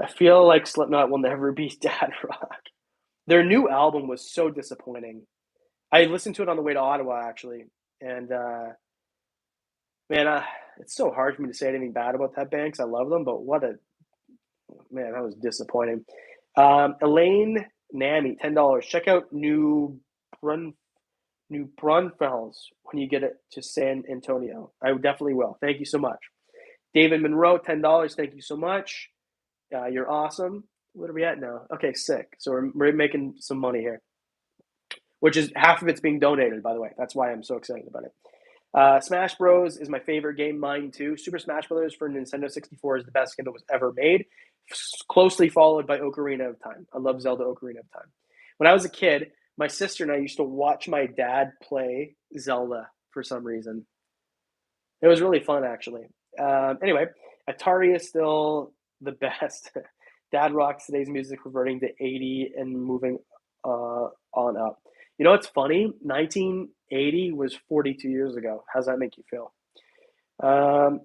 I feel like Slipknot will never be dad rock. Their new album was so disappointing. I listened to it on the way to Ottawa, actually. And, man, it's so hard for me to say anything bad about that band because I love them. But man, that was disappointing. Elaine Nami, $10. Check out New Braunfels when you get it to San Antonio. I definitely will. Thank you so much. David Monroe, $10. Thank you so much. You're awesome. What are we at now? Okay, sick. So we're making some money here, which is half of it's being donated, by the way. That's why I'm so excited about it. Smash Bros. Is my favorite game. Mine too. Super Smash Bros. For Nintendo 64 is the best game that was ever made, closely followed by Ocarina of Time. I love Zelda Ocarina of Time. When I was a kid, my sister and I used to watch my dad play Zelda for some reason. It was really fun, actually. Anyway, Atari is still the best. Dad rocks today's music, reverting to 80 and moving on up. You know what's funny? 1980 was 42 years ago. How's that make you feel? Bye,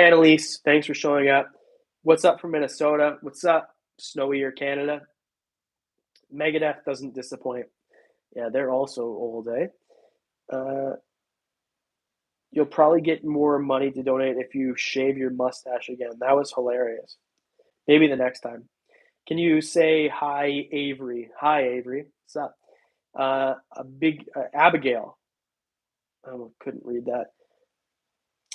Annalise. Thanks for showing up. What's up from Minnesota? What's up, snowier Canada? Megadeth doesn't disappoint. Yeah, they're also old, eh? You'll probably get more money to donate if you shave your mustache again. That was hilarious. Maybe the next time. Can you say hi, Avery? Hi, Avery. What's up? A big Abigail. I couldn't read that.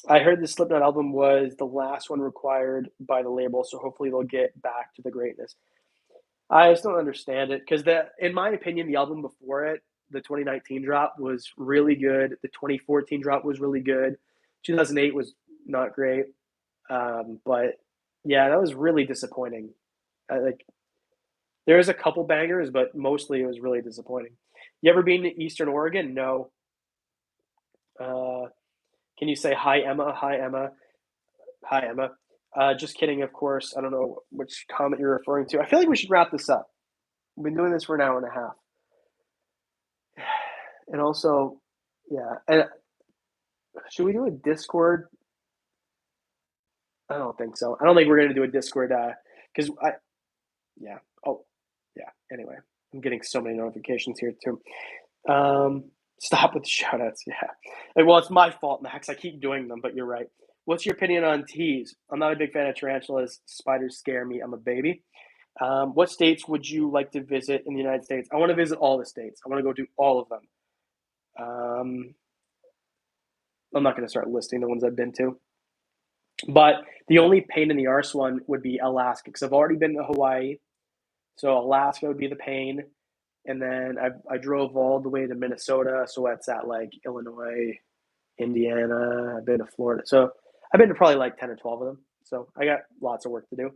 I heard the Slipknot album was the last one required by the label, so hopefully they'll get back to the greatness. I just don't understand it because in my opinion, the album before it, the 2019 drop, was really good. The 2014 drop was really good. 2008 was not great, but yeah, that was really disappointing. There's a couple bangers, but mostly it was really disappointing. You ever been to Eastern Oregon? No. Can you say hi, Emma? Hi, Emma. Hi, Emma. Just kidding, of course. I don't know which comment you're referring to. I feel like we should wrap this up. We've been doing this for an hour and a half. And also, yeah. And should we do a Discord? I don't think so. I don't think we're going to do a Discord because yeah. Oh, yeah. Anyway, I'm getting so many notifications here too. Stop with the shout outs. Yeah. Well, it's my fault, Max. I keep doing them, but you're right. What's your opinion on teas? I'm not a big fan of tarantulas. Spiders scare me. I'm a baby. What states would you like to visit in the United States? I want to visit all the states. I want to go do all of them. I'm not going to start listing the ones I've been to. But the only pain in the arse one would be Alaska, because I've already been to Hawaii. So Alaska would be the pain. And then I drove all the way to Minnesota. So that's at like Illinois, Indiana. I've been to Florida. So I've been to probably like 10 or 12 of them. So I got lots of work to do.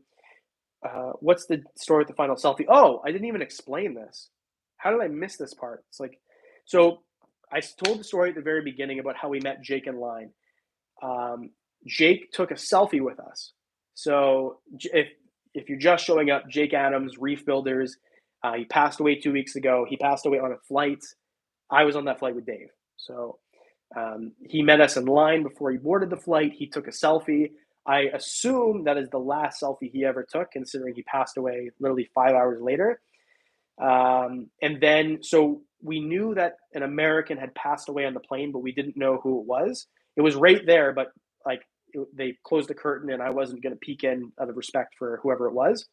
What's the story with the final selfie? Oh, I didn't even explain this. How did I miss this part? It's like, so I told the story at the very beginning about how we met Jake in line. Jake took a selfie with us. So if you're just showing up, Jake Adams, Reef Builders, he passed away 2 weeks ago. He passed away on a flight. I was on that flight with Dave. So he met us in line before he boarded the flight. He took a selfie. I assume that is the last selfie he ever took, considering he passed away literally 5 hours later. And then, so we knew that an American had passed away on the plane, but we didn't know who it was. It was right there, but like they closed the curtain and I wasn't going to peek in out of respect for whoever it was.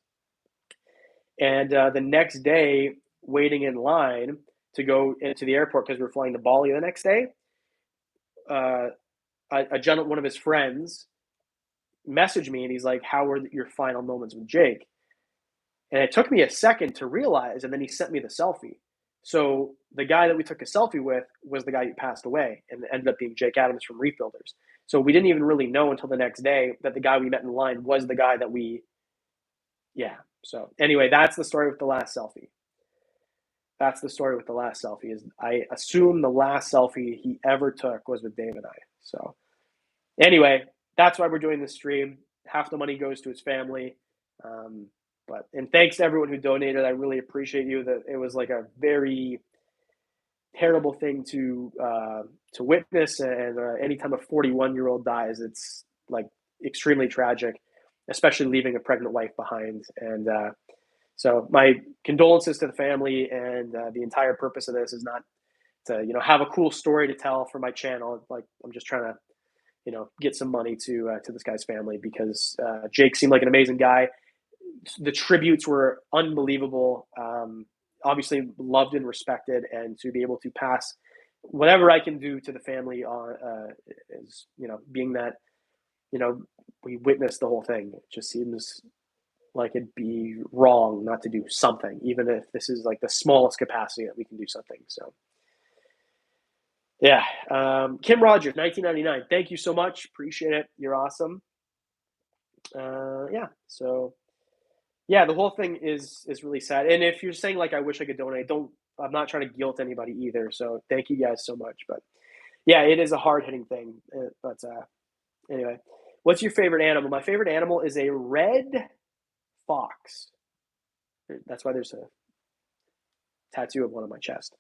And the next day, waiting in line to go into the airport because we were flying to Bali the next day, one of his friends messaged me and he's like, "How were your final moments with Jake?" And it took me a second to realize, and then he sent me the selfie. So the guy that we took a selfie with was the guy who passed away, and it ended up being Jake Adams from Reef Builders. So we didn't even really know until the next day that the guy we met in line was the guy that yeah. So anyway, that's the story with the last selfie. That's the story with the last selfie. Is I assume the last selfie he ever took was with Dave and I. So anyway, that's why we're doing this stream. Half the money goes to his family. And thanks to everyone who donated. I really appreciate you. That it was like a very terrible thing to witness. And anytime a 41-year-old dies, it's like extremely tragic, especially leaving a pregnant wife behind. And so my condolences to the family. And the entire purpose of this is not to have a cool story to tell for my channel. Like I'm just trying to get some money to this guy's family because Jake seemed like an amazing guy. The tributes were unbelievable. Obviously loved and respected, and to be able to pass whatever I can do to the family on is being that we witnessed the whole thing. It just seems like it'd be wrong not to do something, even if this is like the smallest capacity that we can do something. So, yeah. Kim Rogers, 1999. Thank you so much. Appreciate it. You're awesome. Yeah. So, yeah, the whole thing is really sad. And if you're saying like I wish I could donate, I'm not trying to guilt anybody either. So thank you guys so much. But yeah, it is a hard hitting thing. But anyway, what's your favorite animal? My favorite animal is a red fox. That's why there's a tattoo of one on my chest.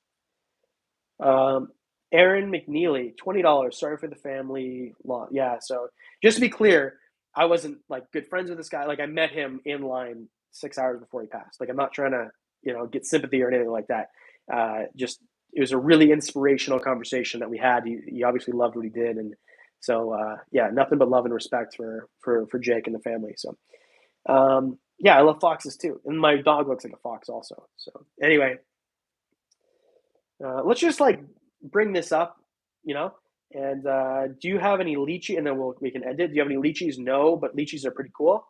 Aaron McNeely, $20. Sorry for the family loss. Yeah, so just to be clear, I wasn't like good friends with this guy. Like I met him in line 6 hours before he passed. Like I'm not trying to, get sympathy or anything like that. Just it was a really inspirational conversation that we had. He obviously loved what he did, and so yeah, nothing but love and respect for Jake and the family. So yeah, I love foxes too, and my dog looks like a fox also. So anyway, let's just like bring this up, And do you have any lychee? And then we can end it. Do you have any lychees? No, but lychees are pretty cool.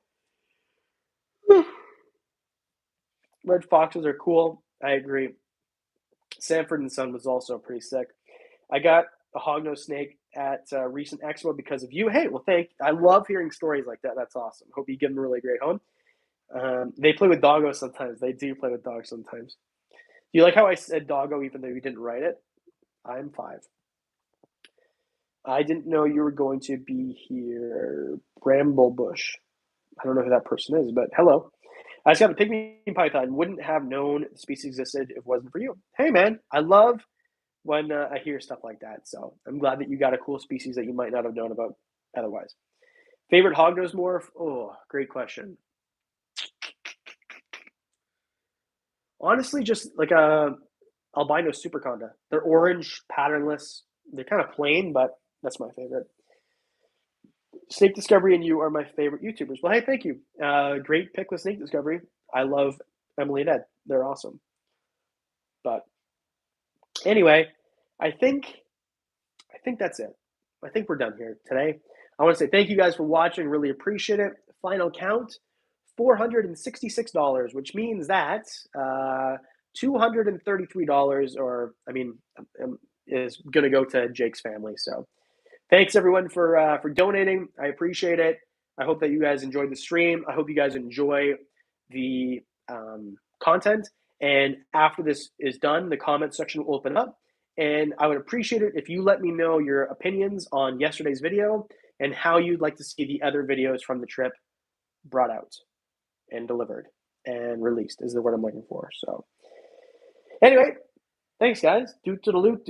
Red foxes are cool. I agree. Sanford and Son was also pretty sick. I got a hognose snake at a recent expo because of you. Hey, well, I love hearing stories like that. That's awesome. Hope you give them a really great home. They play with doggos sometimes. They do play with dogs sometimes. Do you like how I said doggo even though you didn't write it? I'm 5. I didn't know you were going to be here. Bramblebush. I don't know who that person is, but hello. I just got a pygmy python. Wouldn't have known the species existed if it wasn't for you. Hey, man. I love when I hear stuff like that. So I'm glad that you got a cool species that you might not have known about otherwise. Favorite hognose morph? Oh, great question. Honestly, just like a albino superconda. They're orange, patternless. They're kind of plain, but that's my favorite. Snake Discovery and you are my favorite YouTubers. Well, hey, thank you. Great pick with Snake Discovery. I love Emily and Ed. They're awesome. But anyway, I think that's it. I think we're done here today. I want to say thank you guys for watching. Really appreciate it. Final count, $466, which means that $233, is going to go to Jake's family. So thanks everyone for donating. I appreciate it. I hope that you guys enjoyed the stream. I hope you guys enjoy the content. And after this is done, the comment section will open up. And I would appreciate it if you let me know your opinions on yesterday's video and how you'd like to see the other videos from the trip brought out and delivered and released is the word I'm looking for. So anyway, thanks guys. Doot to the loot, dude.